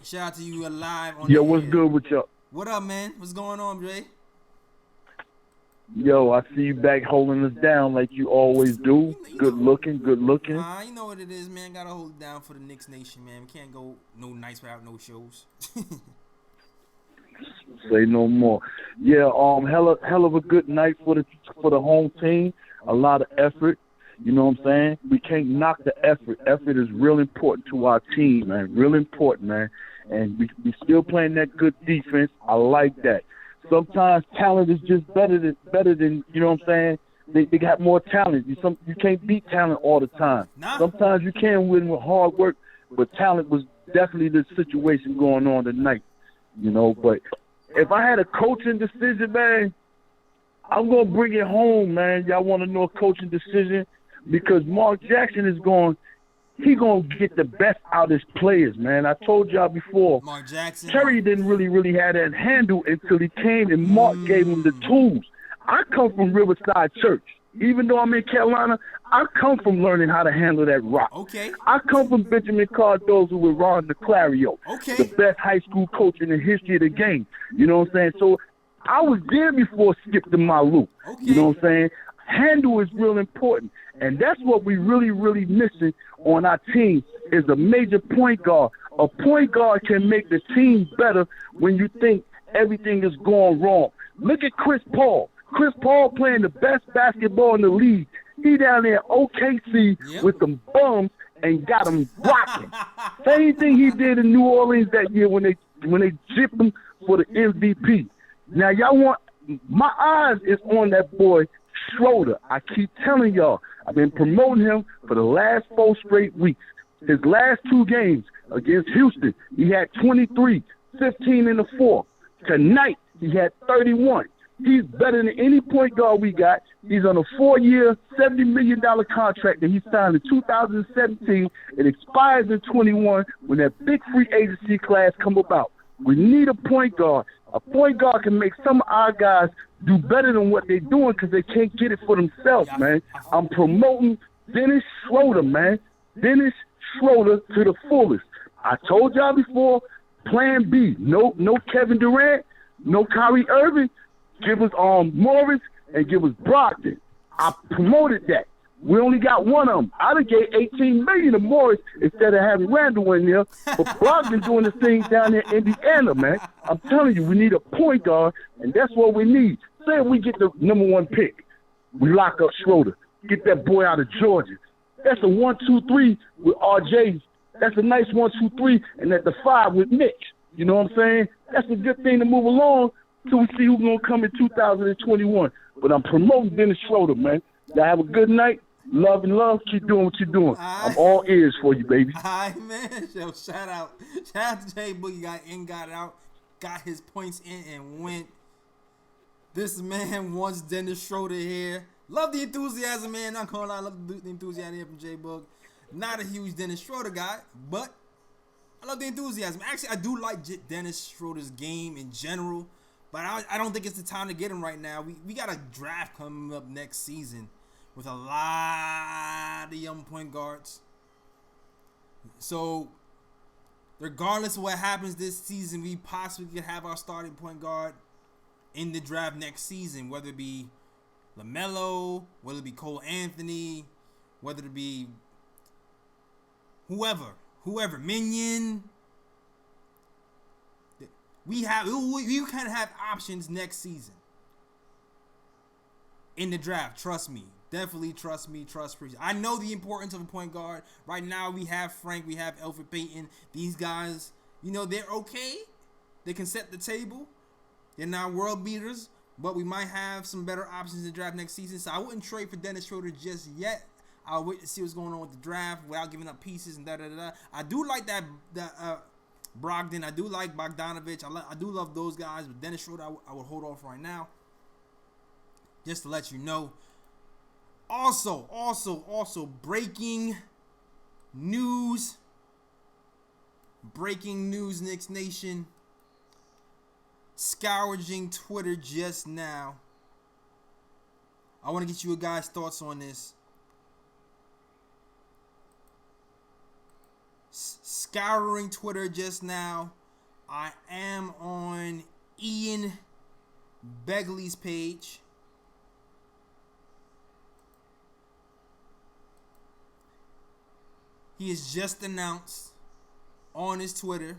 Shout out to you live on Yo, what's good with y'all? What up, man? What's going on, Jay? Yo, I see you back holding us down like you always do. Good looking. You know what it is, man. Gotta hold it down for the Knicks Nation, man. We can't go no nights without no shows. Say no more. Yeah, hell of a good night for the home team. A lot of effort. You know what I'm saying? We can't knock the effort. Effort is real important to our team, man. Real important, man. And we still playing that good defense. I like that. Sometimes talent is just better than you know what I'm saying? They got more talent. You can't beat talent all the time. Nah. Sometimes you can win with hard work, but talent was definitely the situation going on tonight. You know, but if I had a coaching decision, man, I'm going to bring it home, man. Y'all want to know a coaching decision? Because Mark Jackson is going to get the best out of his players, man. I told y'all before, Mark Jackson. Terry didn't really have that handle until he came and Mark gave him the tools. I come from Riverside Church. Even though I'm in Carolina, I come from learning how to handle that rock. Okay. I come from Benjamin Cardozo with Ron DeClario, okay, the best high school coach in the history of the game. You know what I'm saying? So I was there before Skip to Malou. Okay. You know what I'm saying? Handle is real important. And that's what we really missing on our team is a major point guard. A point guard can make the team better when you think everything is going wrong. Look at Chris Paul. Chris Paul playing the best basketball in the league. He down there at OKC with them bums and got them rocking. Same thing he did in New Orleans that year when they gypped him for the MVP. Now y'all want my eyes is on that boy Schroeder. I keep telling y'all, I've been promoting him for the last 4 straight weeks. His last 2 games against Houston, he had 23, 15 in the fourth. Tonight, he had 31. He's better than any point guard we got. He's on a 4-year, $70 million contract that he signed in 2017. It expires in 21 when that big free agency class come about. We need a point guard. A point guard can make some of our guys do better than what they're doing because they can't get it for themselves, man. I'm promoting Dennis Schroeder, man. Dennis Schroeder to the fullest. I told y'all before, plan B. No Kevin Durant, no Kyrie Irving. Give us Morris and give us Brogdon. I promoted that. We only got one of them. I'd have gave $18 million to Morris instead of having Randall in there. But Brogdon doing the things down there in Indiana, man. I'm telling you, we need a point guard, and that's what we need. Say we get the number 1 pick. We lock up Schroeder. Get that boy out of Georgia. That's a 1-2-3 with RJ. That's a nice 1-2-3, and at the 5 with Nick. You know what I'm saying? That's a good thing to move along till we see who's going to come in 2021. But I'm promoting Dennis Schroeder, man. Y'all have a good night. Love and love. Keep doing what you're doing. I'm all ears for you, baby. All right, man. Yo, shout out to Jay Boogie. Got in, got out, got his points in, and went. This man wants Dennis Schroeder here. Love the enthusiasm, man. Not gonna lie, love the enthusiasm here from J Boog. Not a huge Dennis Schroeder guy, but I love the enthusiasm. Actually, I do like Dennis Schroeder's game in general, but I don't think it's the time to get him right now. We got a draft coming up next season with a lot of young point guards. So, regardless of what happens this season, we possibly could have our starting point guard in the draft next season, whether it be LaMelo, whether it be Cole Anthony, whether it be whoever, Minion. We can have options next season in the draft. Trust me. Definitely trust me. Trust me. I know the importance of a point guard. Right now we have Frank, we have Elfrid Payton. These guys, they're okay. They can set the table. They're not world beaters, but we might have some better options in the draft next season. So I wouldn't trade for Dennis Schroeder just yet. I'll wait to see what's going on with the draft without giving up pieces and da-da-da-da. I do like that Brogdon. I do like Bogdanovich. I do love those guys, but Dennis Schroeder, I would hold off right now. Just to let you know. Also, breaking news. Knicks Nation. Scourging Twitter just now. I want to get you guys' thoughts on this. Scouring Twitter just now. I am on Ian Begley's page. He has just announced on his Twitter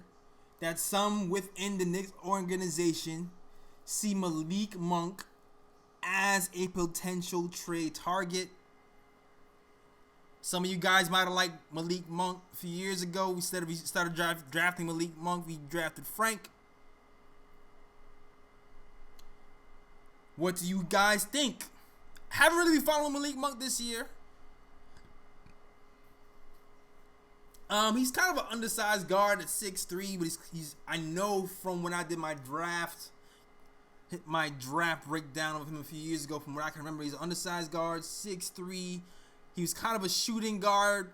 that some within the Knicks organization see Malik Monk as a potential trade target. Some of you guys might have liked Malik Monk a few years ago. We started drafting Malik Monk. We drafted Frank. What do you guys think? Haven't really been following Malik Monk this year. He's kind of an undersized guard at 6'3", but he's I know from when I did my draft breakdown of him a few years ago, from what I can remember, he's an undersized guard, 6'3". He was kind of a shooting guard,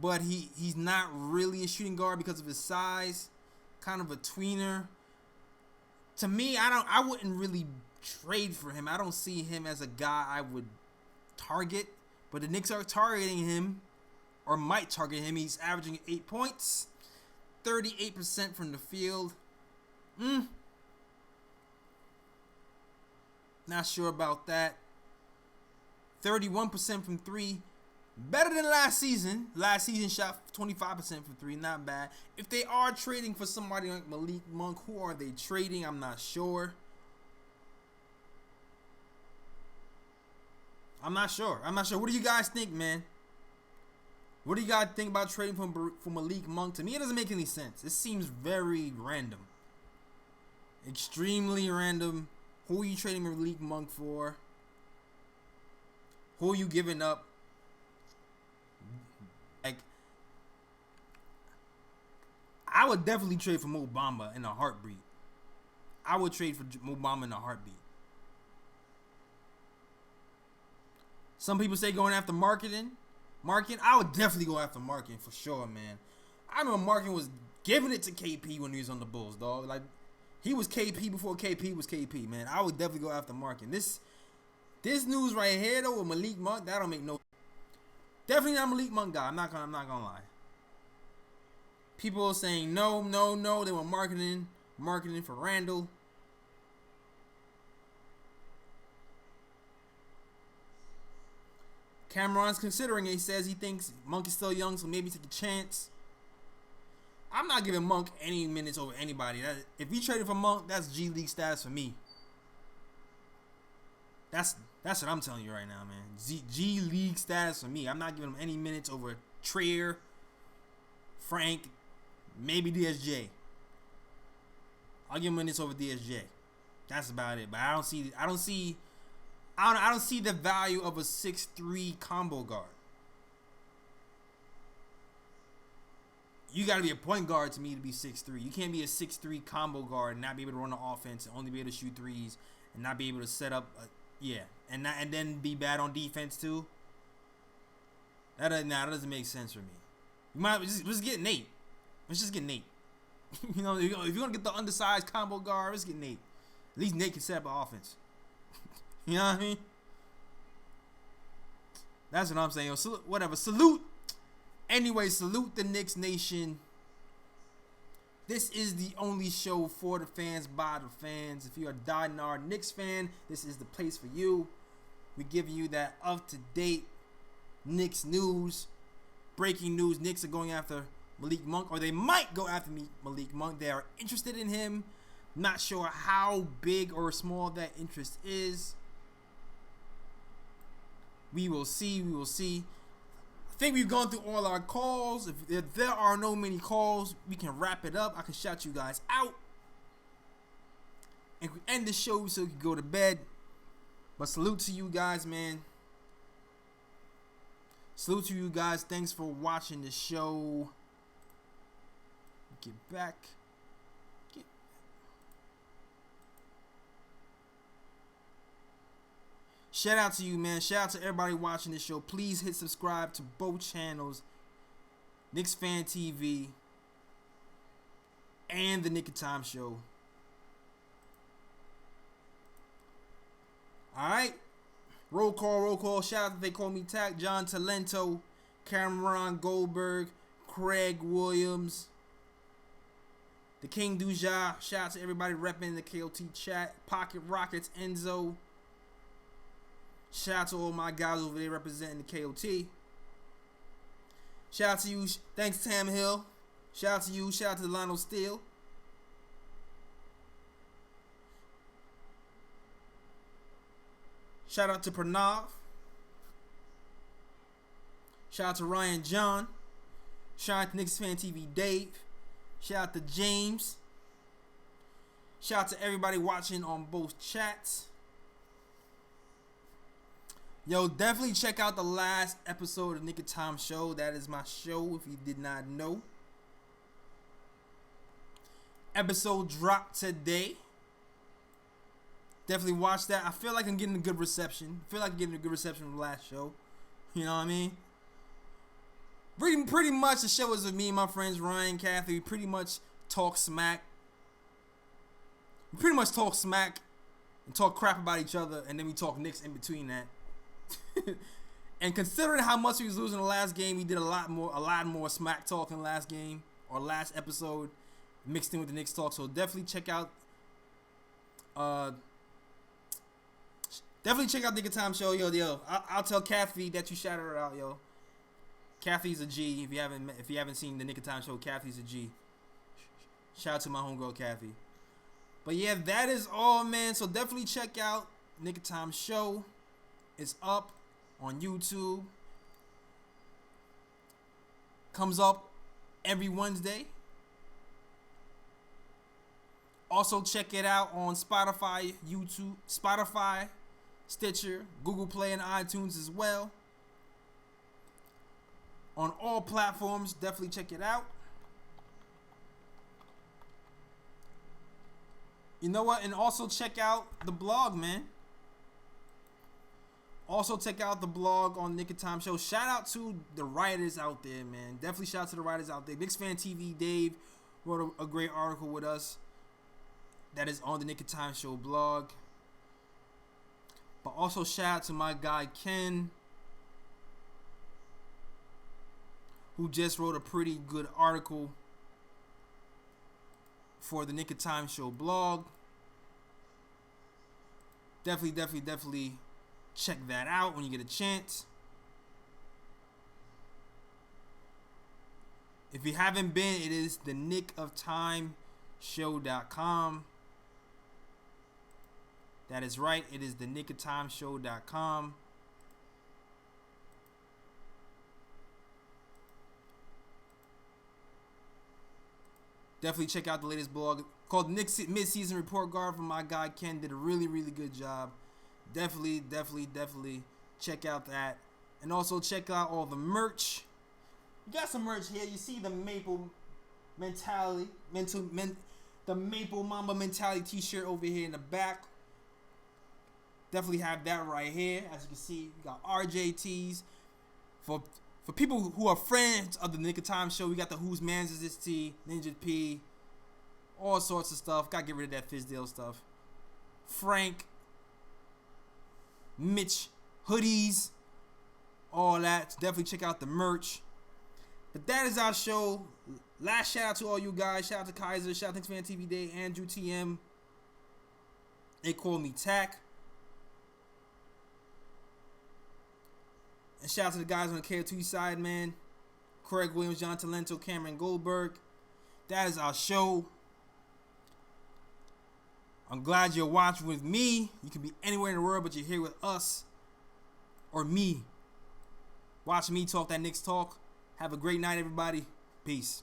but he's not really a shooting guard because of his size. Kind of a tweener. To me, I wouldn't really trade for him. I don't see him as a guy I would target, but the Knicks are targeting him. Or might target him. He's averaging 8 points, 38% from the field. Not sure about that. 31% from 3. Better than last season. Last season shot 25% from 3. Not bad. If they are trading for somebody like Malik Monk, who are they trading? I'm not sure. I'm not sure. What do you guys think, man? What do you guys think about trading for Malik Monk? To me, it doesn't make any sense. It seems very random. Extremely random. Who are you trading Malik Monk for? Who are you giving up? Like, I would definitely trade for Mo Bamba in a heartbeat. I would trade for Mo Bamba in a heartbeat. Some people say going after Marketing, I would definitely go after Marketing for sure, man. I remember Marketing was giving it to KP when he was on the Bulls, dog. Like, he was KP before KP was KP, man. I would definitely go after Marketing. This news right here, though, with Malik Monk, that don't make no. Definitely not a Malik Monk guy. I'm not gonna lie. People are saying no. They were marketing for Randall. Cameron's considering it. He says he thinks Monk is still young, so maybe take a chance. I'm not giving Monk any minutes over anybody. If we traded for Monk, that's G League status for me. That's what I'm telling you right now, man. G League status for me. I'm not giving him any minutes over Trier, Frank, maybe DSJ. I'll give him minutes over DSJ. That's about it. But I don't see the value of a 6'3" combo guard. You got to be a point guard to me to be 6'3". You can't be a 6'3" combo guard and not be able to run the offense and only be able to shoot threes and not be able to set up. And then be bad on defense too. That doesn't make sense for me. You might just get Nate. Let's just get Nate. If you're gonna get the undersized combo guard, let's get Nate. At least Nate can set up an offense. You know what I mean? That's what I'm saying. Whatever. Salute. Anyway, salute the Knicks Nation. This is the only show for the fans, by the fans. If you're a die-hard Knicks fan, this is the place for you. We give you that up-to-date Knicks news. Breaking news, Knicks are going after Malik Monk, or they might go after Malik Monk. They are interested in him. Not sure how big or small that interest is. We will see. I think we've gone through all our calls. If there are no many calls, we can wrap it up. I can shout you guys out. And we end the show so we can go to bed. But salute to you guys, man. Salute to you guys. Thanks for watching the show. Get back. Shout out to you, man. Shout out to everybody watching this show. Please hit subscribe to both channels, Knicks Fan TV and the Nick of Time Show. Alright. Roll call. Shout out to They Call Me Tack, John Talento, Cameron Goldberg, Craig Williams, the King Duja. Shout out to everybody repping the KOT chat. Pocket Rockets, Enzo. Shout out to all my guys over there representing the KOT. Shout out to you. Thanks, Tam Hill. Shout out to you. Shout out to Lionel Steele. Shout out to Pranav. Shout out to Ryan John. Shout out to Knicks Fan TV Dave. Shout out to James. Shout out to everybody watching on both chats. Yo, definitely check out the last episode of Nick of Time Show. That is my show, if you did not know. Episode dropped today. Definitely watch that. I feel like I'm getting a good reception. from the last show. You know what I mean? Pretty much the show is with me and my friends Ryan, Kathy. We pretty much talk smack. And talk crap about each other, and then we talk Knicks in between that. And considering how much we was losing the last game, we did a lot more smack talking last game or last episode mixed in with the Knicks talk. So definitely check out Nick of Time Show. Yo. I'll tell Kathy that you shouted her out, yo. Kathy's a G. If you haven't seen the Nick of Time Show, Kathy's a G. Shout out to my homegirl Kathy. But yeah, that is all, man. So definitely check out Nick of Time Show. It's up on YouTube. Comes up every Wednesday. Also check it out on Spotify, YouTube, Stitcher, Google Play, and iTunes as well. On all platforms, definitely check it out. You know what? And also check out the blog, man. Also check out the blog on Nick of Time Show. Shout out to the writers out there, man. Definitely shout out to the writers out there. Knicks Fan TV Dave wrote a great article with us that is on the Nick of Time Show blog. But also shout out to my guy Ken, who just wrote a pretty good article for the Nick of Time Show blog. Definitely check that out when you get a chance. If you haven't been, it is the nickoftimeshow.com. That is right. It is the nickoftimeshow.com. Definitely check out the latest blog called Knicks Midseason Report Card from my guy Ken. Did a really, really good job. Definitely check out that. And also check out all the merch. You got some merch here. You see the Maple Mentality, the Maple Mamba Mentality t-shirt over here in the back. Definitely have that right here. As you can see, we got RJTs. For people who are friends of the Nick of Time show, we got the Who's Mans Is This T, Ninja P, all sorts of stuff. Gotta get rid of that Fizdale stuff. Frank, Mitch, hoodies, all that. So definitely check out the merch. But that is our show. Last shout out to all you guys. Shout out to Kaiser. Shout out to Knicks Fan TV Day. Andrew TM. They call me Tack. And shout out to the guys on the KO2 side, man. Craig Williams, John Talento, Cameron Goldberg. That is our show. I'm glad you're watching with me. You can be anywhere in the world, but you're here with us. Or me. Watch me talk that Knicks talk. Have a great night, everybody. Peace.